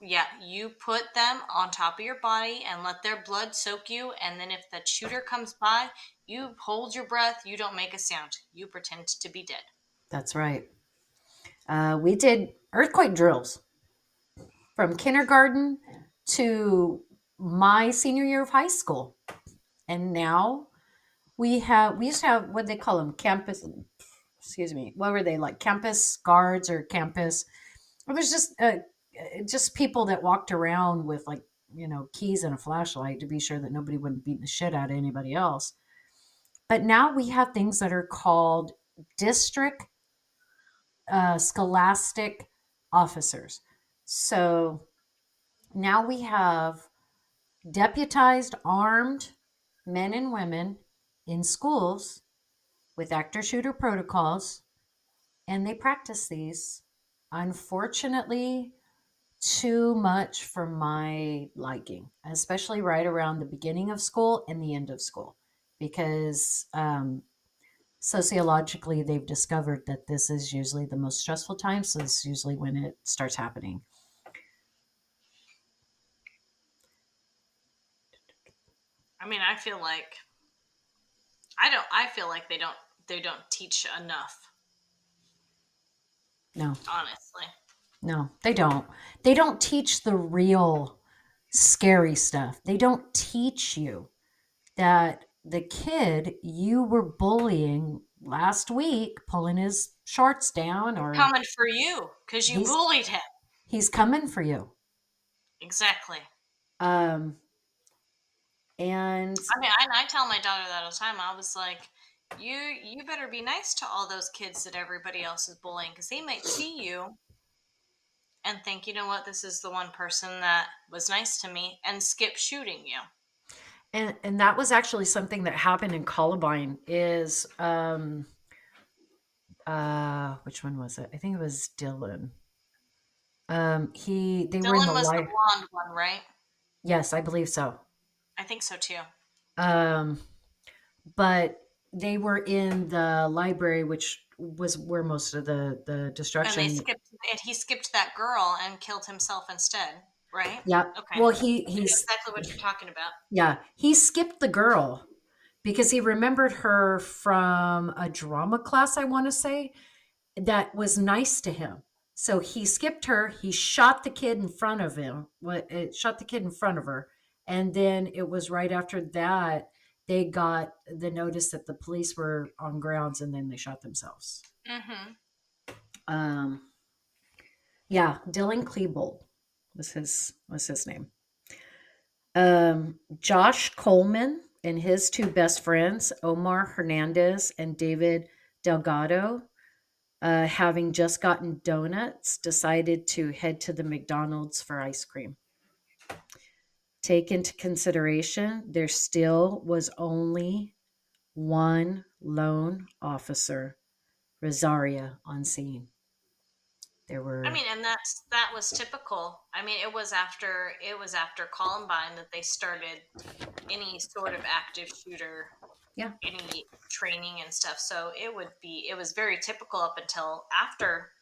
yeah, you put them on top of your body and let their blood soak you, and then if the shooter comes by, you hold your breath, you don't make a sound, you pretend to be dead. That's right. We did earthquake drills from kindergarten to my senior year of high school. And now we used to have what they call them campus, excuse me, what were they like, campus guards or campus, well, there's just people that walked around with like, keys and a flashlight to be sure that nobody wouldn't beat the shit out of anybody else. But now we have things that are called district scholastic officers. So now we have deputized armed men and women in schools with actor shooter protocols, and they practice these. Unfortunately, too much for my liking, especially right around the beginning of school and the end of school, because sociologically they've discovered that this is usually the most stressful time. So this is usually when it starts happening. I mean, I feel like they don't teach enough, No, honestly. no, they don't. They don't teach the real scary stuff. They don't teach you that the kid you were bullying last week, pulling his shorts down, He's or coming for you because you he's bullied him. he's coming for you. Exactly. Um, and I tell my daughter that all the time. I was like, you better be nice to all those kids that everybody else is bullying because they might see you and think, you know what, this is the one person that was nice to me and skip shooting you. and that was actually something that happened in Columbine. Is which one was it? I think it was Dylan. They were in Dylan the was the light. blonde one, right? Yes, I believe so. I think so too. Um, but they were in the library, which was where most of the And they destruction. skipped, and he skipped that girl and killed himself instead, right? Yeah. Okay. Well, I know exactly what you're talking about. yeah, he skipped the girl because he remembered her from a drama class, I want to say, that was nice to him. So he skipped her. He shot the kid in front of him. Shot the kid in front of her, and then it was right after that they got the notice that the police were on grounds, and then they shot themselves. Mm-hmm. Um, yeah, Dylan Klebold was his name. Josh Coleman and his two best friends, Omar Hernandez and David Delgado, having just gotten donuts, decided to head to the McDonald's for ice cream. Take into consideration, there still was only one lone officer, Rosaria, on scene. There I were, mean, and that was typical. I mean, it was after Columbine that they started any sort of active shooter, yeah, any training and stuff. So it was very typical up until after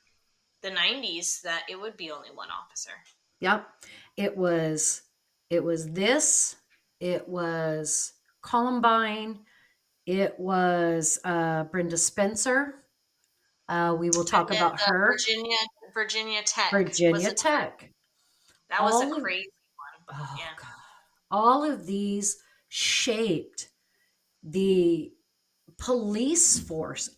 the 90s that it would be only one officer. yep. It was, it was this, it was Columbine, it was Brenda Spencer. We will And talk then about the her. Virginia Tech was Virginia a Tech. that was a All of, crazy one. oh Yeah. God, all of these shaped the police force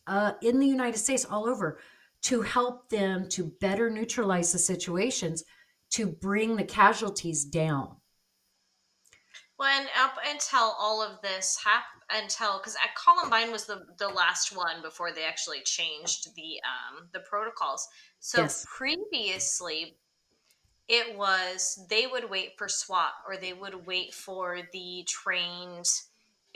in the United States all over to help them to better neutralize the situations, to bring the casualties down. Well, and up until all of this happened, until because Columbine was the last one before they actually changed the protocols. So Yes. previously, it was they would wait for SWAT or they would wait for the trained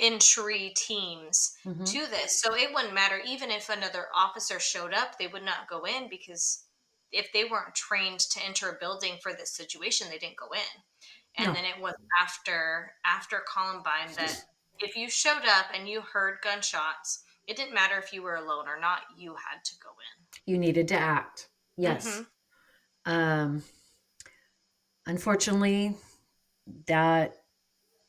entry teams Mm-hmm. to this. So it wouldn't matter even if another officer showed up, they would not go in because if they weren't trained to enter a building for this situation, they didn't go in. And No, then it was after Columbine that if you showed up and you heard gunshots, it didn't matter if you were alone or not, you had to go you needed to act. in. Yes. Um, Unfortunately, that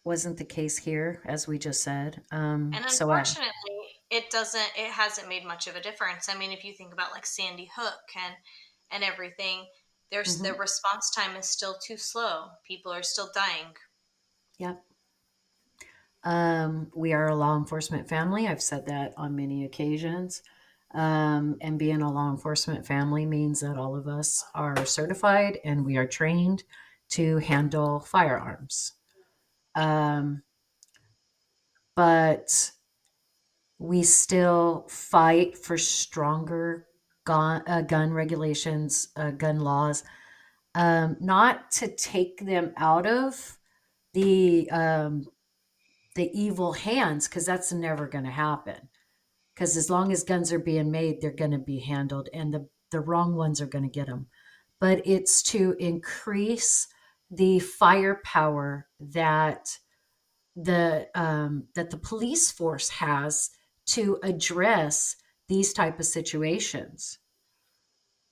wasn't the case here, as we just said. And unfortunately, it hasn't made much of a difference. I mean, if you think about like Sandy Hook and everything, there's the mhm. response time is still too slow. People are still dying. Yep. We are a law enforcement family. I've said that on many occasions. And being a law enforcement family means that all of us are certified and we are trained to handle firearms. Um, but we still fight for stronger gun regulations, gun laws, not to take them out of the the evil hands, because that's never going to happen. Because as long as guns are being made, they're going to be handled, and the wrong ones are going to get them. But it's to increase the firepower that the police force has to address these type of situations.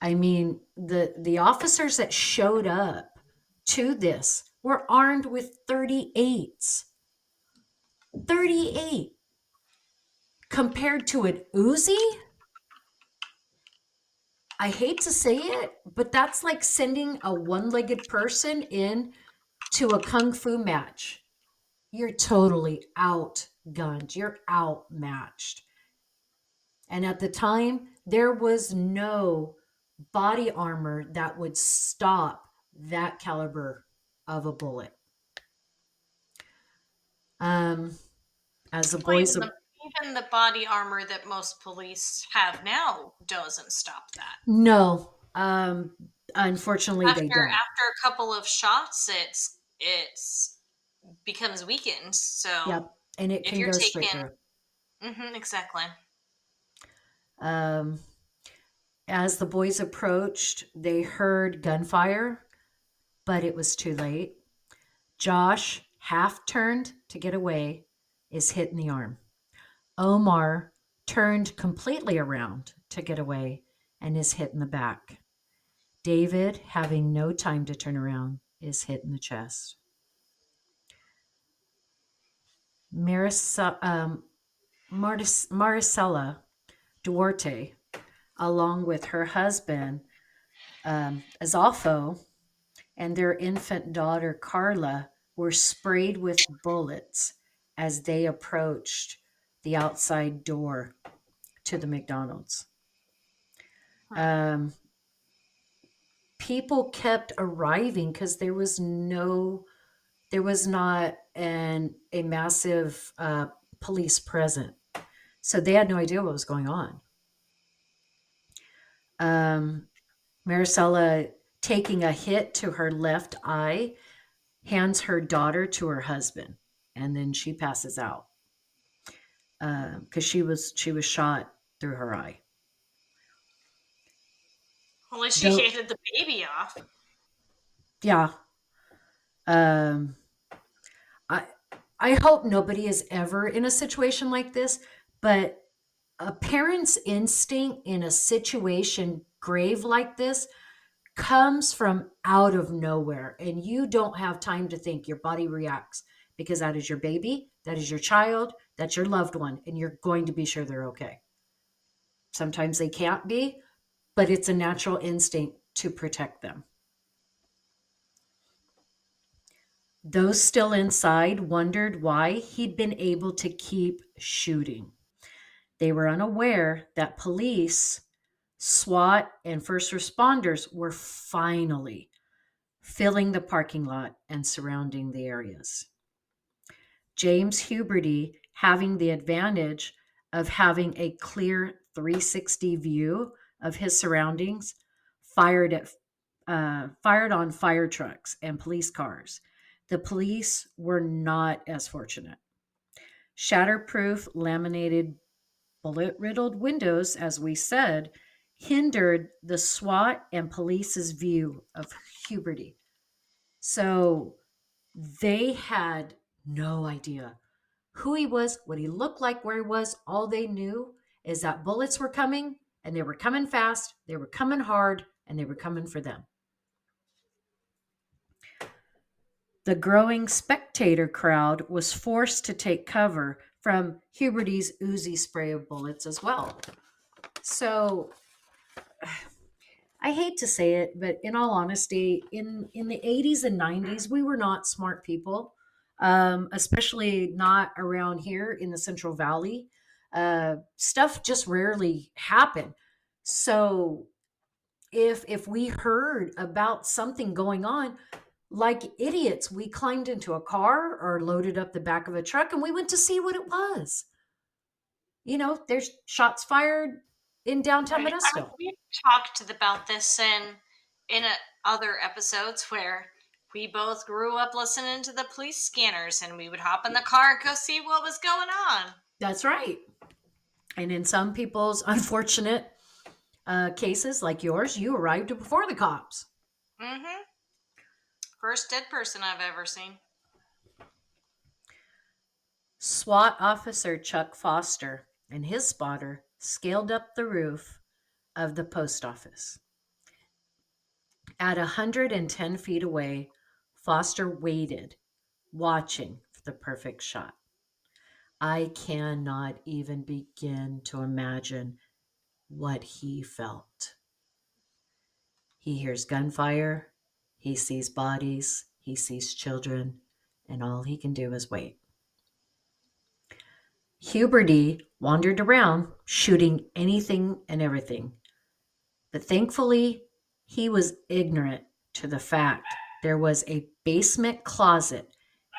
I mean, the officers that showed up to this were armed with 38s. 38 compared to an Uzi. I hate to say it, but that's like sending a one-legged person in to a kung fu match. You're totally outgunned. You're outmatched. And at the time, there was no body armor that would stop that caliber of a bullet. Um, as the Well, boys, even the body armor that most police have now doesn't stop that. no, unfortunately, they don't. After a couple of shots, it's becomes weakened. So Yep, and it if can you're go straight taking, through. exactly. Um, as the boys approached, they heard gunfire, but it was too late. Josh, half turned to get away, is hit in the arm. Omar turned completely around to get away and is hit in the back. David, having no time to turn around, is hit in the chest. Maricela Duarte, along with her husband, Azolfo, and their infant daughter, Carla, were sprayed with bullets as they approached the outside door to the McDonald's. Hmm. Um, People kept arriving because there was not a massive police present, so they had no idea what was going on. um, Maricela, taking a hit to her left eye, hands her daughter to her husband, and then she passes out because she was shot through her eye. Well, she Though, handed the baby off. yeah, um, I I hope nobody is ever in a situation like this, but a parent's instinct in a situation grave like this comes from out of nowhere, and you don't have time to think. Your body reacts because that is your baby, that is your child, that's your loved one, and you're going to be sure they're okay. Sometimes they can't be, but it's a natural instinct to protect them. Those still inside wondered why he'd been able to keep shooting. They were unaware that police, SWAT, and first responders were finally filling the parking lot and surrounding the areas. James Huberty, having the advantage of having a clear 360 view of his surroundings, fired at fired on fire trucks and police cars. The police were not as fortunate. Shatterproof laminated bullet riddled windows, as we said, hindered the SWAT and police's view of Huberty. So they had no idea who he was, what he looked like, where he was. All they knew is that bullets were coming, and they were coming fast, they were coming hard, and they were coming for them. The growing spectator crowd was forced to take cover from Huberty's Uzi spray of bullets as well. So I hate to say it, but in all honesty, in the 80s and 90s, we were not smart people, especially not around here in the Central Valley. Stuff just rarely happened. So if we heard about something going on, like idiots, we climbed into a car or loaded up the back of a truck and we went to see what it was. There's shots fired in downtown Right. I mean, Modesto. we've talked about this in other episodes where we both grew up listening to the police scanners, and we would hop in the car and go see what was going on. That's right. And in some people's unfortunate cases, like yours, you arrived before the cops. Mm-hmm. First dead person I've ever seen. SWAT officer Chuck Foster and his spotter scaled up the roof of the post office. At 110 feet away, Foster waited, watching for the perfect shot. I cannot even begin to imagine what he felt. He hears gunfire, he sees bodies, he sees children, and all he can do is wait. Huberty wandered around, shooting anything and everything, but thankfully, he was ignorant to the fact there was a basement closet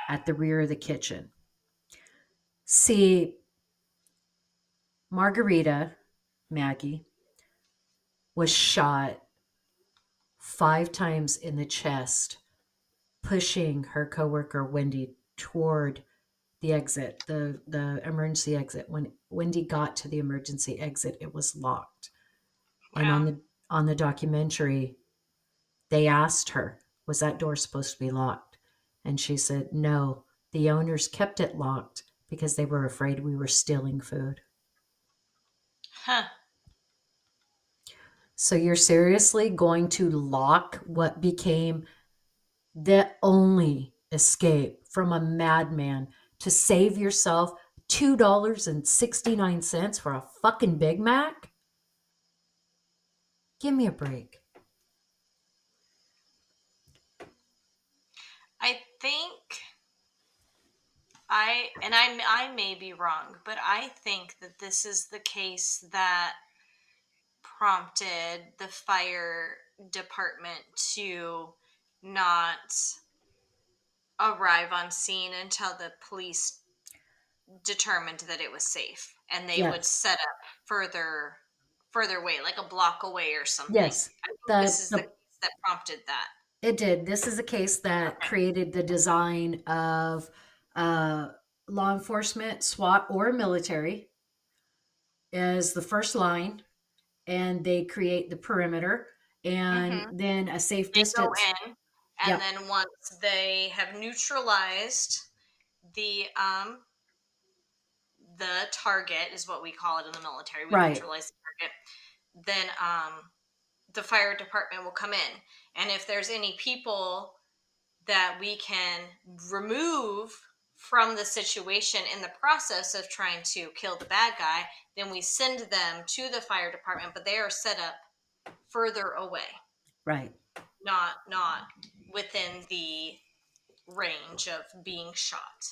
at the rear of the kitchen. See, Margarita, Maggie, was shot 5 times in the chest, pushing her coworker Wendy toward the exit, the emergency exit. When Wendy got to the emergency exit, it was locked. And Wow. on the documentary, they asked her, "Was that door supposed to be locked?" And she said, "No, the owners kept it locked because they were afraid we were stealing food." Huh. So you're seriously going to lock what became the only escape from a madman to save yourself $2.69 for a fucking Big Mac? Give me a break. I think I may be wrong, but I think that this is the case that prompted the fire department to not arrive on scene until the police determined that it was safe, and they would Yes. set up further away, like a block away or something. Yes. I think this The is the the case that prompted that. It did. This is a case that Okay. created the design of uh, law enforcement, SWAT, or military as the first line, and they create the perimeter and Mm-hmm. then a safe They go distance. in, and Yep. then once they have neutralized the the target, is what we call it in the military. We Right. neutralize the target. Then the fire department will come in, and if there's any people that we can remove from the situation in the process of trying to kill the bad guy, then we send them to the fire department, but they are set up further away, Right. not within the range of being shot.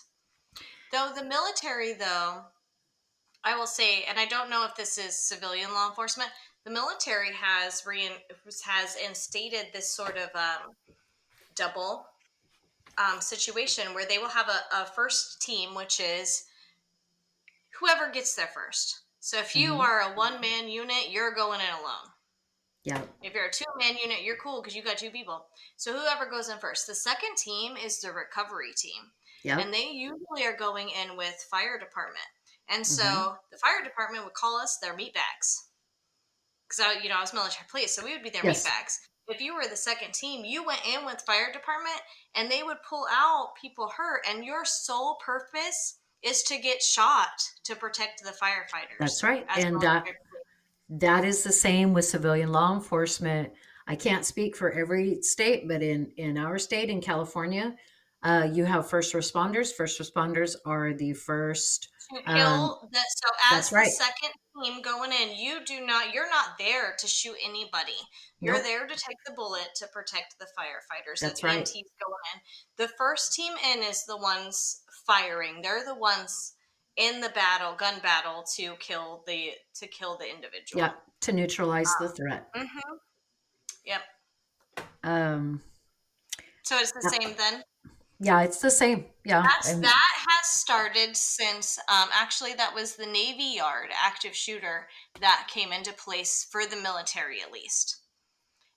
Though the military, though, I will say, and I don't know if this is civilian law enforcement, the military has instated this sort of double situation where they will have a first team, which is whoever gets there first. So if you Hmm. are a one man unit, you're going in alone. Yep. If you're a two-man unit, you're cool because you got two people. So whoever goes in first. The second team is the recovery team. Yep. and they usually are going in with fire department. And Hmm. so the fire department would call us their meat bags because I was military police, so we would be their meat Yes, bags. If you were the second team, you went in with fire department, and they would pull out people hurt, and your sole purpose is to get shot to protect the that's firefighters right. as And military police. that is the same with civilian law enforcement. I can't speak for every state, but in our state, in California, you have first responders. First responders are the first. To Um, kill that, so that's as the right. second team going in, you're not there to shoot anybody. You're Nope. there to take the bullet to protect the firefighters, the That's right. EMTs going in. The first team in is the ones firing. They're the ones in the gun battle to kill the Yeah, individual. to neutralize the threat. Mm-hmm. Yep. Um, So it's the uh, same then. yeah, it's the same. Yeah, and That has started since actually that was the Navy Yard active shooter that came into place for the military at least.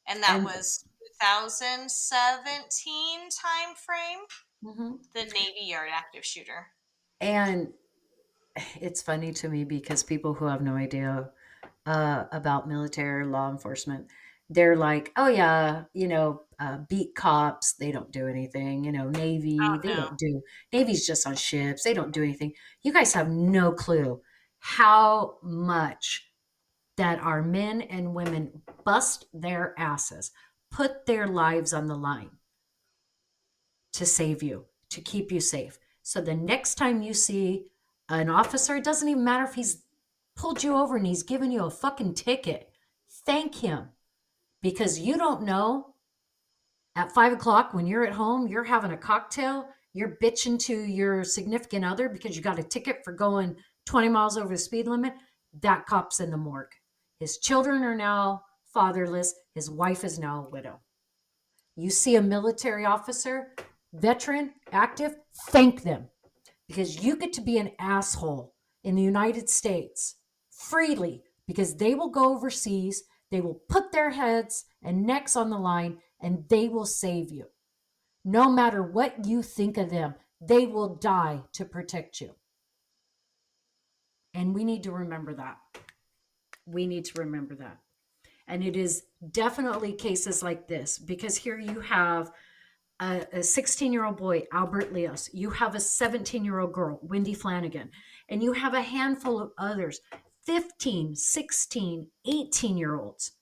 And that and was 2017 time frame, mhm. the Navy Yard active shooter. And it's funny to me because people who have no idea about military law enforcement, they're like, oh yeah, beat cops, they don't do anything. Oh Navy, they no. don't do. Navy's just on ships, they don't do anything. You guys have no clue how much that our men and women bust their asses, put their lives on the line to save you, to keep you safe. So the next time you see an officer, it doesn't even matter if he's pulled you over and he's given you a fucking ticket, thank him, because you don't know at 5 o'clock when you're at home, you're having a cocktail, you're bitching to your significant other because you got a ticket for going 20 miles over the speed limit. That cop's in the morgue. His children are now fatherless. His wife is now a widow. You see a military officer, veteran, active, thank them, because you get to be an asshole in the United States freely, because they will go overseas, they will put their heads and necks on the line, and they will save you. No matter what you think of them, they will die to protect you. And we need to remember that. We need to remember that. And it is definitely cases like this, because here you have a 16-year-old boy, Albert Leos. You have a 17-year-old girl, Wendy Flanagan. And you have a handful of others, 15, 16, 18-year-olds,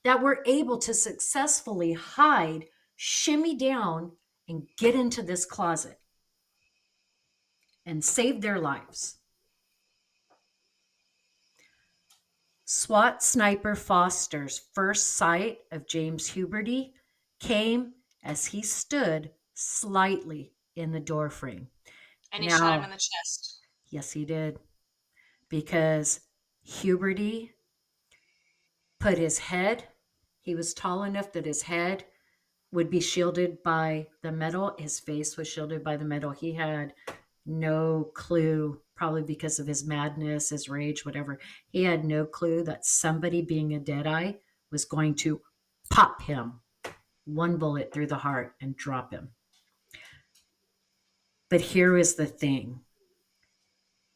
that were able to successfully hide, shimmy down, and get into this closet and save their lives. SWAT sniper Foster's first sight of James Huberty came as he stood slightly in the doorframe. And he shot him in Now, the chest. yes, he did, because Huberty put his head, he was tall enough that his head would be shielded by the metal. His face was shielded by the metal. He had no clue, probably because of his madness, his rage, whatever. He had no clue that somebody, being a deadeye, was going to pop him one bullet through the heart and drop him. But here is the thing,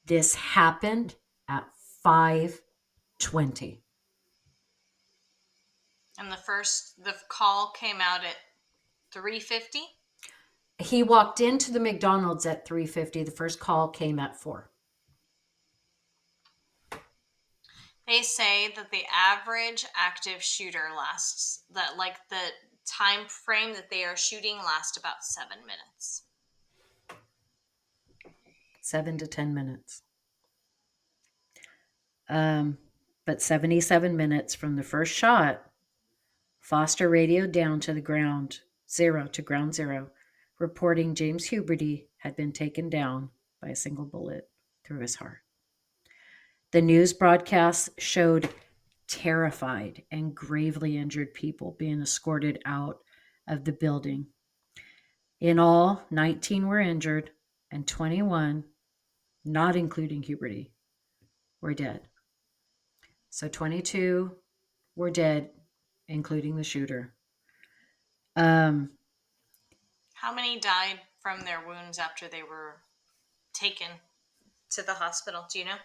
this happened at 5:20. And the call came out at 3:50. He walked into the McDonald's at 3:50. The first call came at 4. They say that the average active shooter lasts that like the time frame that they are shooting lasts about 7 minutes. 7 to 10 minutes. Um, but 77 minutes from the first shot, Foster radioed down to the ground zero, reporting James Huberty had been taken down by a single bullet through his heart. The news broadcast showed terrified and gravely injured people being escorted out of the building. In all, 19 were injured and 21, not including Huberty, were dead. So 22 were dead, including the shooter. Um, How many died from their wounds after they were taken to the hospital? Do you know?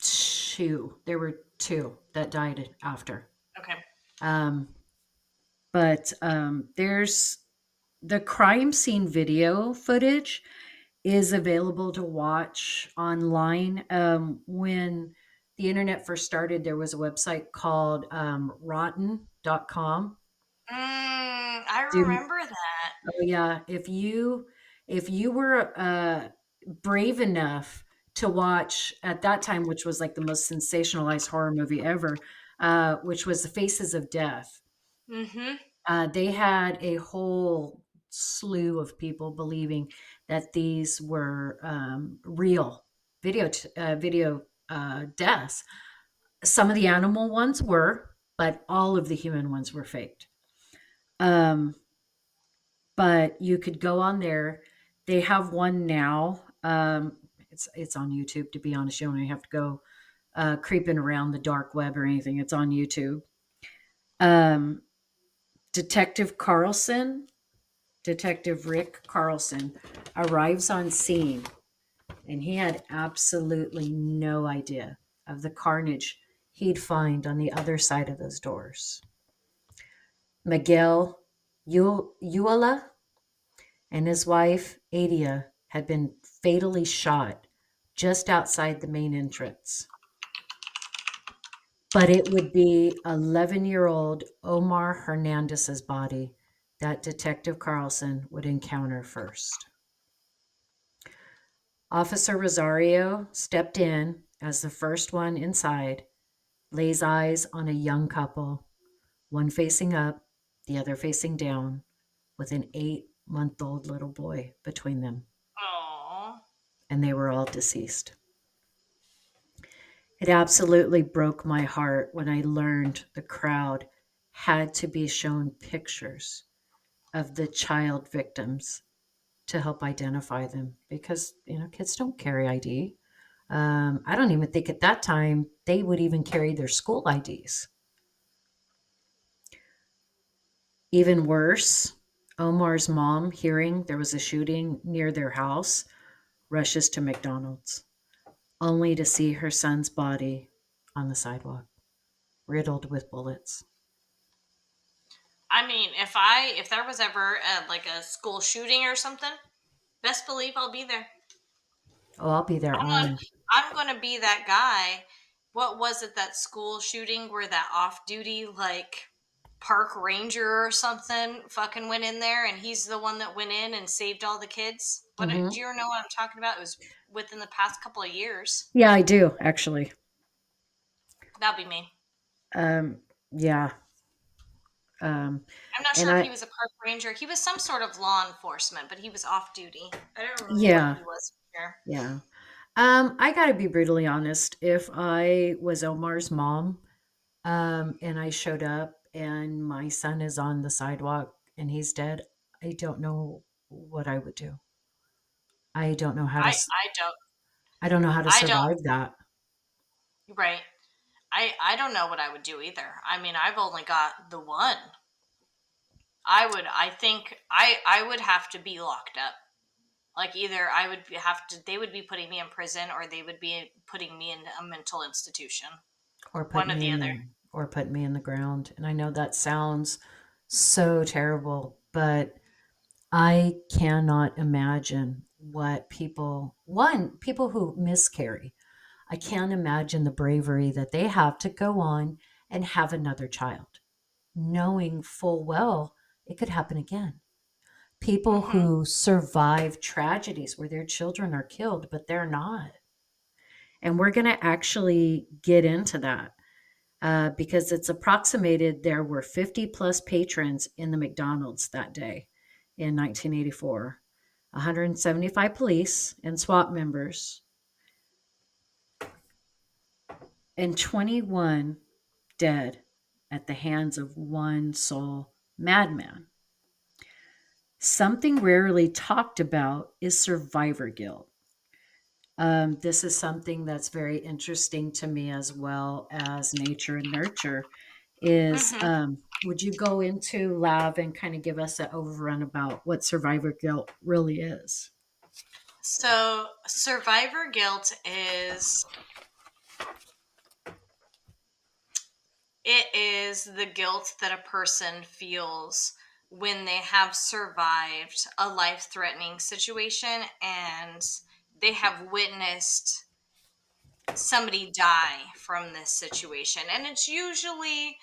Two. There were two that died after. Okay. Um, but there's the crime scene video footage is available to watch online. When the internet first started, there was a website called rotten.com. I Do remember that. Oh yeah, if you were brave enough to watch at that time, which was like the most sensationalized horror movie ever, which was The Faces of Death. Mm-hmm. They had a whole slew of people believing that these were real video deaths. Some of the animal ones were, but all of the human ones were faked. Um, but you could go on there. They have one now. It's on YouTube. To be honest, you don't even have to go creeping around the dark web or anything. It's on YouTube. Um, Detective Carlson, Detective Rick Carlson, arrives on scene, and he had absolutely no idea of the carnage he'd find on the other side of those doors. Miguel Uala and his wife, Adia, had been fatally shot just outside the main entrance. But it would be 11-year-old Omar Hernandez's body that Detective Carlson would encounter first. Officer Rosario stepped in as the first one inside, lays eyes on a young couple, one facing up, the other facing down, with an 8-month-old little boy between them, Oh. and they were all deceased. It absolutely broke my heart when I learned the crowd had to be shown pictures of the child victims to help identify them because, kids don't carry ID. I don't even think at that time they would even carry their school IDs. Even worse, Omar's mom, hearing there was a shooting near their house, rushes to McDonald's, only to see her son's body on the sidewalk, riddled with bullets. I mean, if there was ever like a school shooting or something, best believe I'll be there. Oh, I'll be there I'm gonna, armed. I'm gonna be that guy. What was it, that school shooting where that off duty like park ranger or something fucking went in there and he's the one that went in and saved all the kids? Do Hmm. you know what I'm talking about? It was within the past couple of years. Yeah, I do actually. That'll be me. Um, yeah. Um, I'm not and sure if he I, was a park ranger. He was some sort of law enforcement, but he was off duty. I don't remember what yeah, he was for sure. yeah. I got to be brutally honest. If I was Omar's mom, and I showed up and my son is on the sidewalk and he's dead, I don't know what I would do. I don't know how to. I I don't I don't know how to I don't survive that. right. I don't know what I would do either. I mean, I've only got the one. I think I would have to be locked up. Like either I would have to they would be putting me in prison or they would be putting me in a mental institution. Or put One or me the in other. the or put me in the ground. And I know that sounds so terrible, but I cannot imagine what people who miscarry. I can't imagine the bravery that they have to go on and have another child, knowing full well it could happen again. People Mhm. who survive tragedies where their children are killed, but they're not. And we're going to actually get into that because it's approximated there were 50 plus patrons in the McDonald's that day in 1984, 175 police and SWAT members, and 21 dead at the hands of one sole madman. Something rarely talked about is survivor guilt. This is something that's very interesting to me as well as nature and nurture. is Hmm. would you go into Lav and kind of give us an overrun about what survivor guilt really is? So, survivor guilt is it is the guilt that a person feels when they have survived a life-threatening situation and they have witnessed somebody die from this situation. And it's usually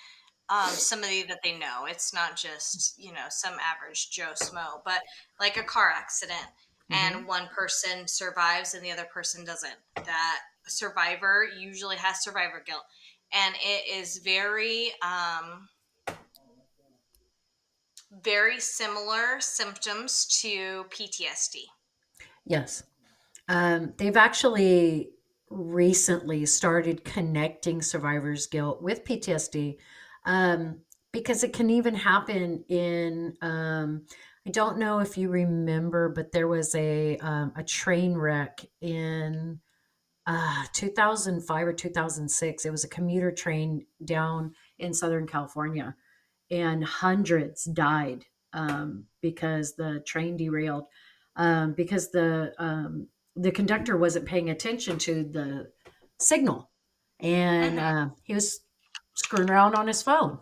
somebody that they know. It's not just, some average Joe Smo, but like a car accident Hmm. and one person survives and the other person doesn't. That survivor usually has survivor guilt. And it is very similar symptoms to PTSD. Yes. They've actually recently started connecting survivor's guilt with PTSD, because it can even happen in. I don't know if you remember, but there was a train wreck in 2005 or 2006. It was a commuter train down in Southern California, and hundreds died because the train derailed, because the conductor wasn't paying attention to the signal, and Hmm. he was screwing around on his phone.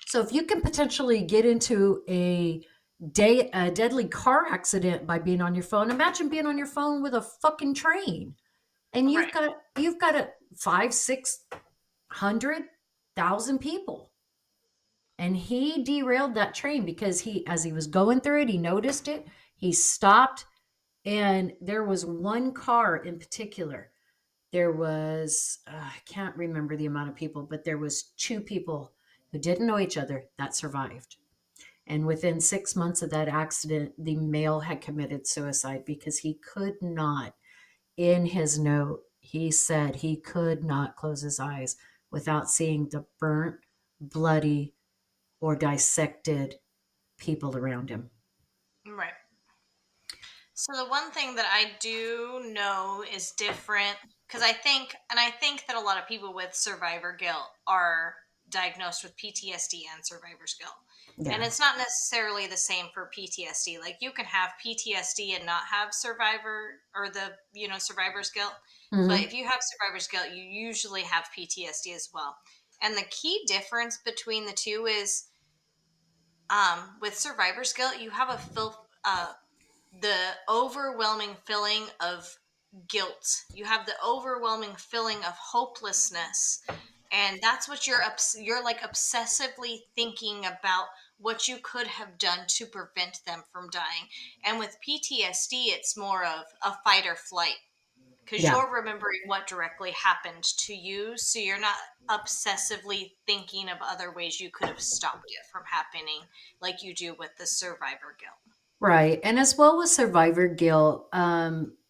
So if you can potentially get into a deadly car accident by being on your phone, imagine being on your phone with a fucking train, and Right. you've got a five, 600,000 people, and he derailed that train because as he was going through it, he noticed it, he stopped, and there was one car in particular. There was I can't remember the amount of people, but there was two people who didn't know each other that survived. And within 6 months of that accident, the male had committed suicide because he could not, in his note, he said he could not close his eyes without seeing the burnt, bloody, or dissected people around him. Right. So the one thing that I do know is different because I think that a lot of people with survivor guilt are diagnosed with PTSD and survivor's guilt. And Yeah. it's not necessarily the same for PTSD. Like you can have PTSD and not have survivor or survivor's guilt. But Hmm. if you have survivor's guilt, you usually have PTSD as well. And the key difference between the two is with survivor's guilt, you have the overwhelming feeling of guilt. You have the overwhelming feeling of hopelessness. And that's what you're like obsessively thinking about what you could have done to prevent them from dying. And with PTSD, it's more of a fight or flight because Yeah. you're remembering what directly happened to you. So you're not obsessively thinking of other ways you could have stopped it from happening like you do with the survivor guilt. Right. And as well with survivor guilt,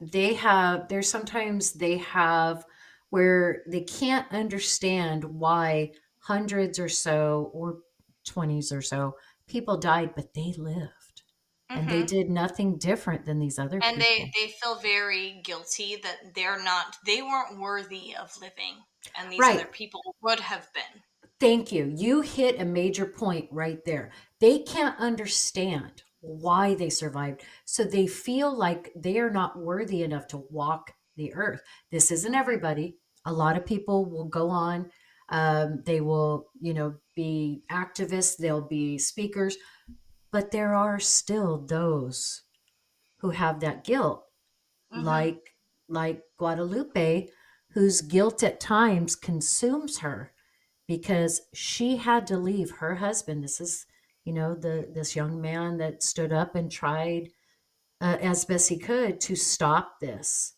there's sometimes they have where they can't understand why hundreds or so, or 20s or so, people died, but they lived. And they Hmm. did nothing different than these other And they people. they feel very guilty that they weren't worthy of living and these other Right. people would have been. Thank you. You hit a major point right there. They can't understand why they survived. So they feel like they are not worthy enough to walk the earth. This isn't Hmm. everybody. A lot of people will go on. They will, be activists, they'll be speakers, but there are still those who have that guilt, Hmm. like Guadalupe, whose guilt at times consumes her because she had to leave her husband. This is, this young man that stood up and tried as best he could to stop this.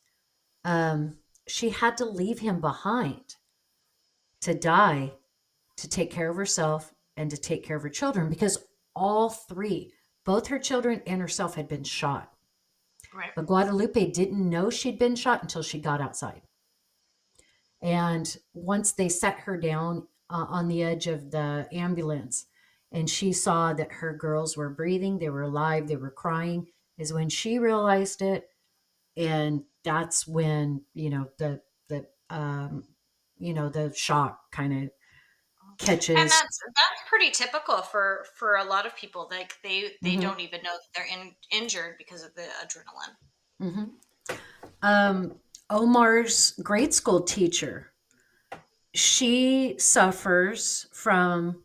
She had to leave him behind to die, to take care of herself and to take care of her children, because all three, both her children and herself, had been shot. Right. But Guadalupe didn't know she'd been shot until she got outside. And once they set her down on the edge of the ambulance, and she saw that her girls were breathing, they were alive, they were crying, is when she realized it. And that's when, the shock kind of And catches. that's pretty typical for a lot of people. Like they Hmm. don't even know that they're injured because of the adrenaline. Hmm. Um, Omar's grade school teacher, she suffers from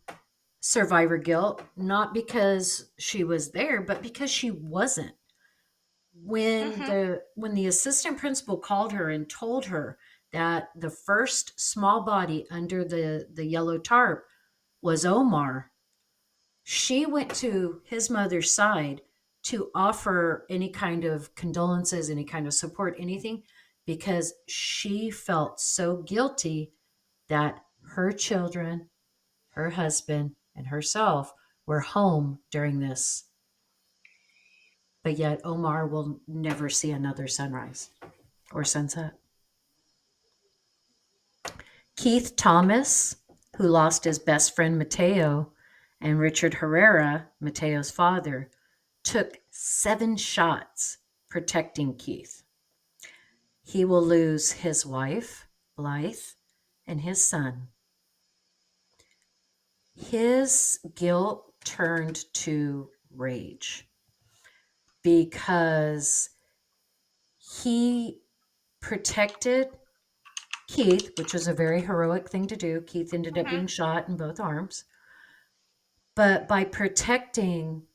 survivor guilt, not because she was there, but because she wasn't. Hmm. When the assistant principal called her and told her that the first small body under the yellow tarp was Omar, she went to his mother's side to offer any kind of condolences, any kind of support, anything, because she felt so guilty that her children, her husband, and herself were home during this. But yet, Omar will never see another sunrise or sunset. Keith Thomas, who lost his best friend Mateo, and Richard Herrera, Mateo's father, took 7 shots protecting Keith. He will lose his wife, Blythe, and his son. His guilt turned to rage because he protected Keith, which was a very heroic thing to do. Keith ended up Hmm. being shot in both arms. But by protecting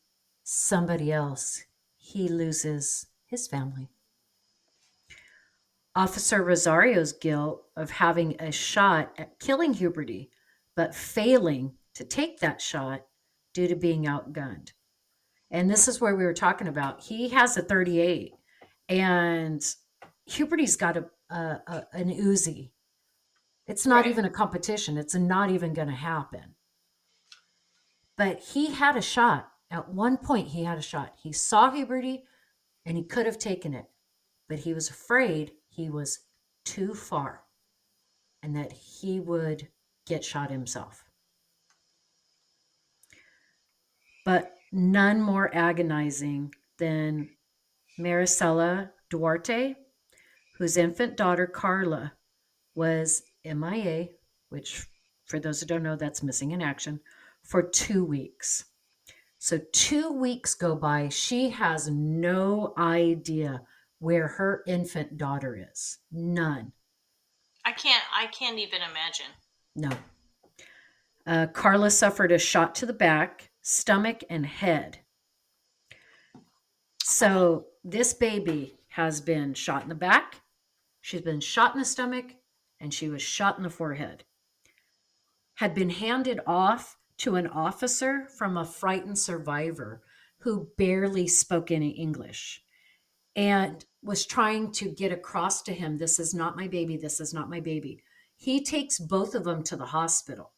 somebody else, he loses his family. Officer Rosario's guilt of having a shot at killing Huberty, but failing to take that shot due to being outgunned. And this is where we were talking about. He has a 38, and Huberty's got an Uzi. It's not Right. even a competition. It's not even going to happen. But he had a shot. At one point, he had a shot. He saw Huberty, and he could have taken it, but he was afraid he was too far and that he would get shot himself. But none more agonizing than Maricela Duarte, whose infant daughter Carla was MIA, which, for those who don't know, that's missing in action, for 2 weeks. So 2 weeks go by. She has no idea where her infant daughter is. None. I can't even imagine. No. Carla suffered a shot to the back, stomach, and head. Oh, So this baby has been shot in the back, she's been shot in the stomach, and she was shot in the forehead. Had been handed off to an officer from a frightened survivor who barely spoke any English and was trying to get across to him, this is not my baby, this is not my baby. He takes both of them to the hospital,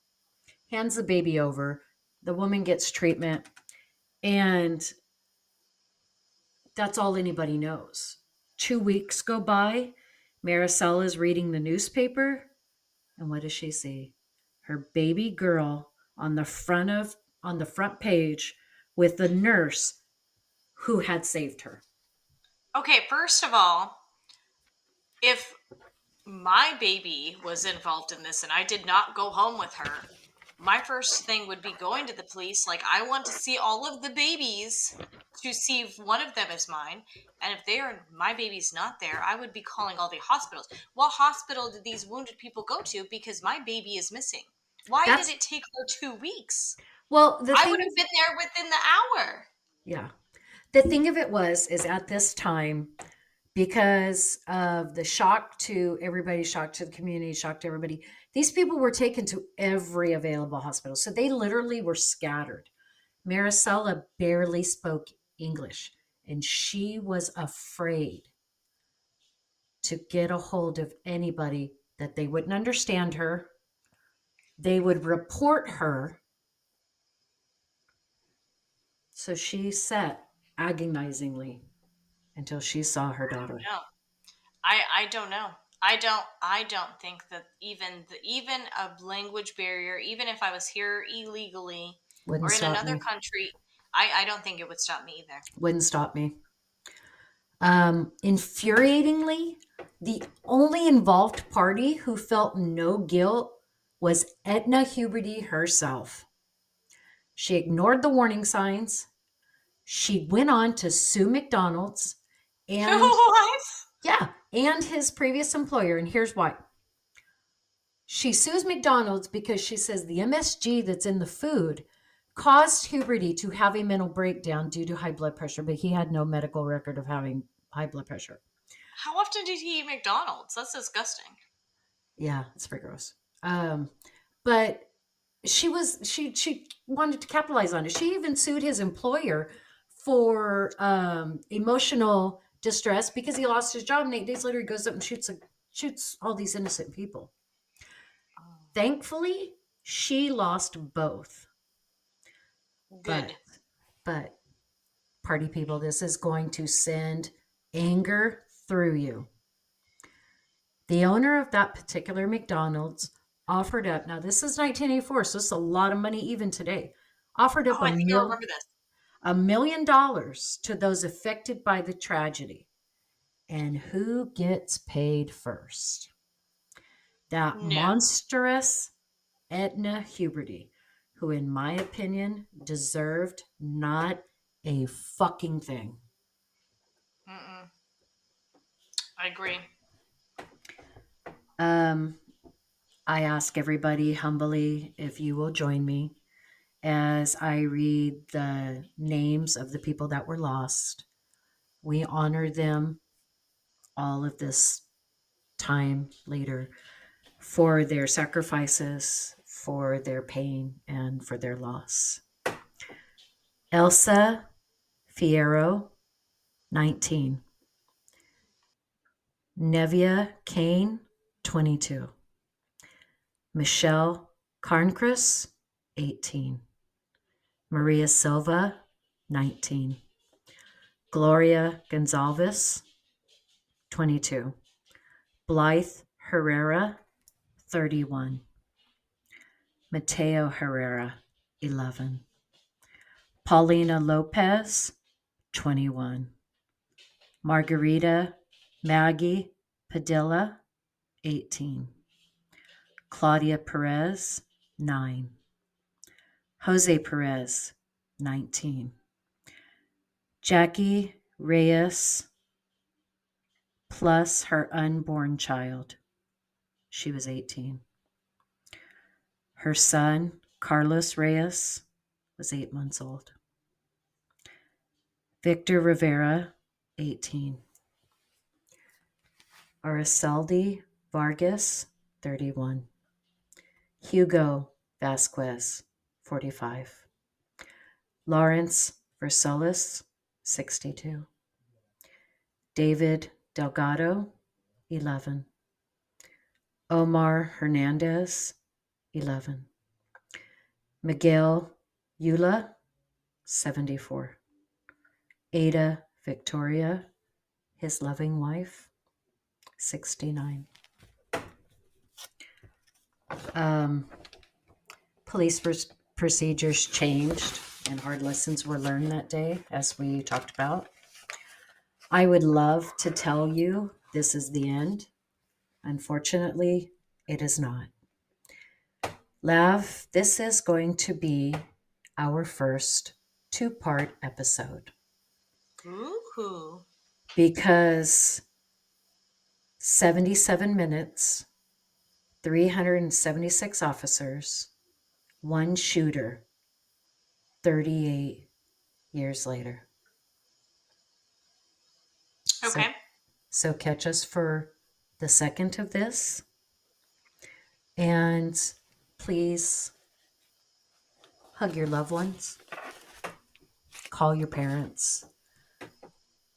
hands the baby over. The woman gets treatment, and that's all anybody knows. 2 weeks go by. Maricela is reading the newspaper, and what does she see? Her baby girl on the front page with the nurse who had saved her. okay. First of all, if my baby was involved in this and I did not go home with her, my first thing would be going to the police. Like, I want to see all of the babies to see if one of them is mine. And if my baby's not there, I would be calling all the hospitals. What hospital did these wounded people go to? Because my baby is missing. Why did That's it take her 2 weeks? well, the I thing would have is, been there within the hour. yeah. The thing of it was is at this time, because of the shock to everybody, shock to the community, shock to everybody, these people were taken to every available hospital. So they literally were scattered. Maricela barely spoke English, and she was afraid to get a hold of anybody that they wouldn't understand her. They would report her. So she sat agonizingly until she saw her daughter. No. I don't know. I don't think that even a language barrier, even if I was here illegally Wouldn't or in stop another me. country, I don't think it would stop me either. Wouldn't stop me. Infuriatingly, the only involved party who felt no guilt was Etna Huberty herself. She ignored the warning signs. She went on to sue McDonald's and, What? yeah, and his previous employer. And here's why. She sues McDonald's because she says the MSG that's in the food caused Huberty to have a mental breakdown due to high blood pressure, but he had no medical record of having high blood pressure. How often did he eat McDonald's? That's disgusting. Yeah, it's pretty gross. But she wanted to capitalize on it. She even sued his employer for emotional distress because he lost his job, and 8 days later he goes up and shoots all these innocent people. Thankfully, she lost both. But Good. but party people, this is going to send anger through you. The owner of that particular McDonald's offered up, now this is 1984, so it's a lot of money even today, offered up Oh, I think I remember this. $1 million to those affected by the tragedy. And who gets paid first? That No. monstrous Etna Huberty, who, in my opinion, deserved not a fucking thing. Mm-mm. I agree. Um, I ask everybody humbly if you will join me as I read the names of the people that were lost. We honor them all of this time later for their sacrifices, for their pain, and for their loss. Elsa Fierro, 19. Nevia Kane, 22. Michelle Carncrus, 18. Maria Silva, 19. Gloria Gonzalez, 22. Blythe Herrera, 31. Mateo Herrera, 11. Paulina Lopez, 21. Margarita Maggie Padilla, 18. Claudia Perez, 9. Jose Perez, 19. Jackie Reyes, plus her unborn child. She was 18. Her son, Carlos Reyes, was 8 months old. Victor Rivera, 18. Araceli Vargas, 31. Hugo Vasquez, 45. Lawrence Versailles, 62. David Delgado, 11. Omar Hernandez, 11. Miguel Eula, 74. Ada Victoria, his loving wife, 69. Um, police procedures changed and hard lessons were learned that day, as we talked about. I would love to tell you this is the end. Unfortunately, it is not. Lav, this is going to be our first two-part episode Ooh. because 77 minutes, 376 officers, one shooter, 38 years later. So, Okay. so catch us for the second of this. And please hug your loved ones, call your parents,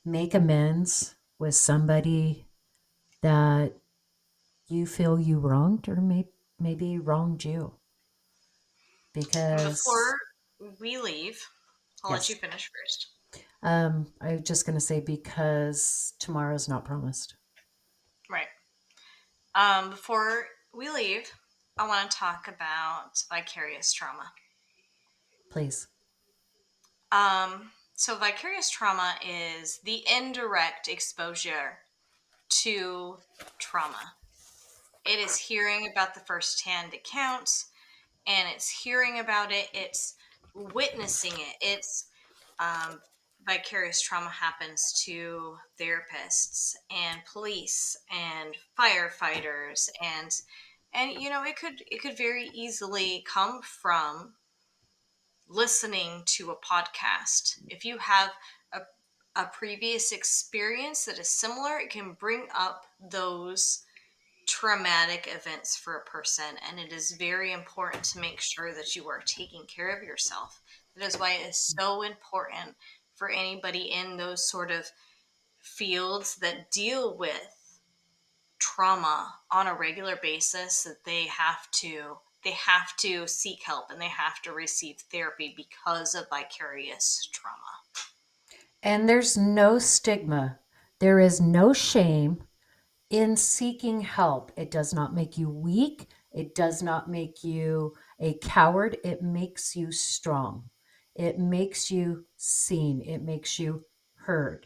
make amends with somebody that you feel you wronged or maybe wronged you. And Because, before we leave, I'll let you yes, finish first. I was just going to say because tomorrow's not promised. Right. Before we leave, I want to talk about vicarious trauma. Please. So vicarious trauma is the indirect exposure to trauma. It is hearing about the firsthand accounts, and it's hearing about it. It's witnessing it. It's um, vicarious trauma happens to therapists and police and firefighters, and it could very easily come from listening to a podcast. If you have a, a previous experience that is similar, it can bring up those traumatic events for a person, and it is very important to make sure that you are taking care of yourself. That is why it is so important for anybody in those sort of fields that deal with trauma on a regular basis that they have to seek help and they have to receive therapy because of vicarious trauma. And there's no stigma. There is no shame in seeking help. It does not make you weak. It does not make you a coward. It makes you strong. It makes you seen. It makes you heard.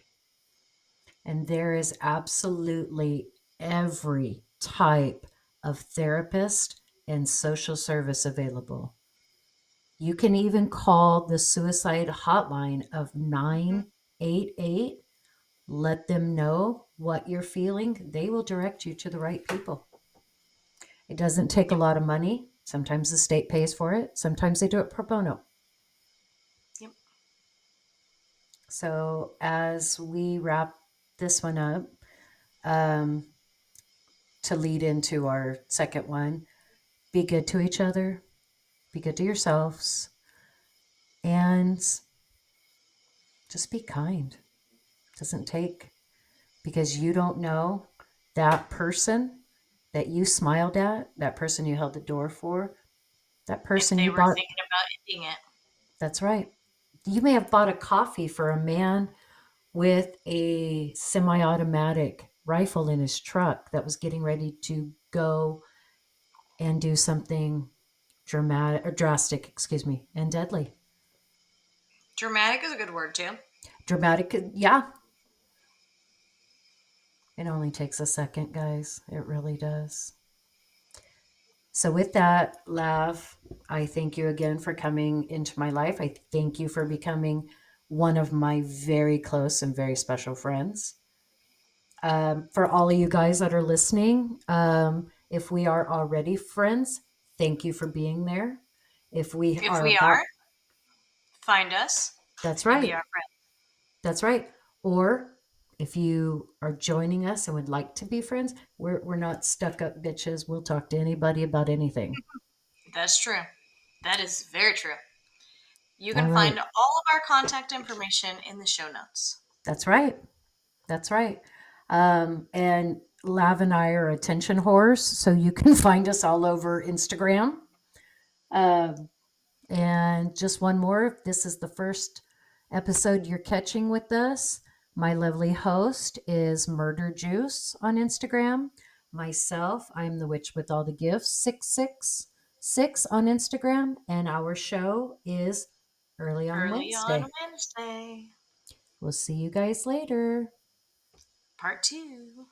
And there is absolutely every type of therapist and social service available. You can even call the suicide hotline of Mhm. 988. Let them know what you're feeling. They will direct you to the right people. It doesn't take a Yep. lot of money. Sometimes the state pays for it, sometimes they do it pro bono. Yep. So, as we wrap this one up, um, to lead into our second one, be good to each other, be good to yourselves, and just be kind. It doesn't take, because you don't know that person that you smiled at, that person you held the door for, that If person they you were bought. thinking about ending it. That's right. You may have bought a coffee for a man with a semi automatic rifle in his truck that was getting ready to go and do something dramatic or drastic, excuse me, and deadly. Dramatic is a good word too. Dramatic, yeah. It only takes a second, guys. It really does. So, with that, Lav, I thank you again for coming into my life. I thank you for becoming one of my very close and very special friends. For all of you guys that are listening, if we are already friends, thank you for being there. If we If are we are, about, find us that's and be right, our friend. that's right. Or if you are joining us and would like to be friends, we're not stuck up bitches. We'll talk to anybody about anything. That's true. That is very true. You All can right. find all of our contact information in the show notes. That's right. That's right. And Lav and I are attention whores, so you can find us all over Instagram. Um, And just one more, if this is the first episode you're catching with us, my lovely host is Murder Juice on Instagram. Myself, I'm the witch with all the gifts, 666 on Instagram. And our show is early on Early on Wednesday. Wednesday, We'll see you guys later. part two.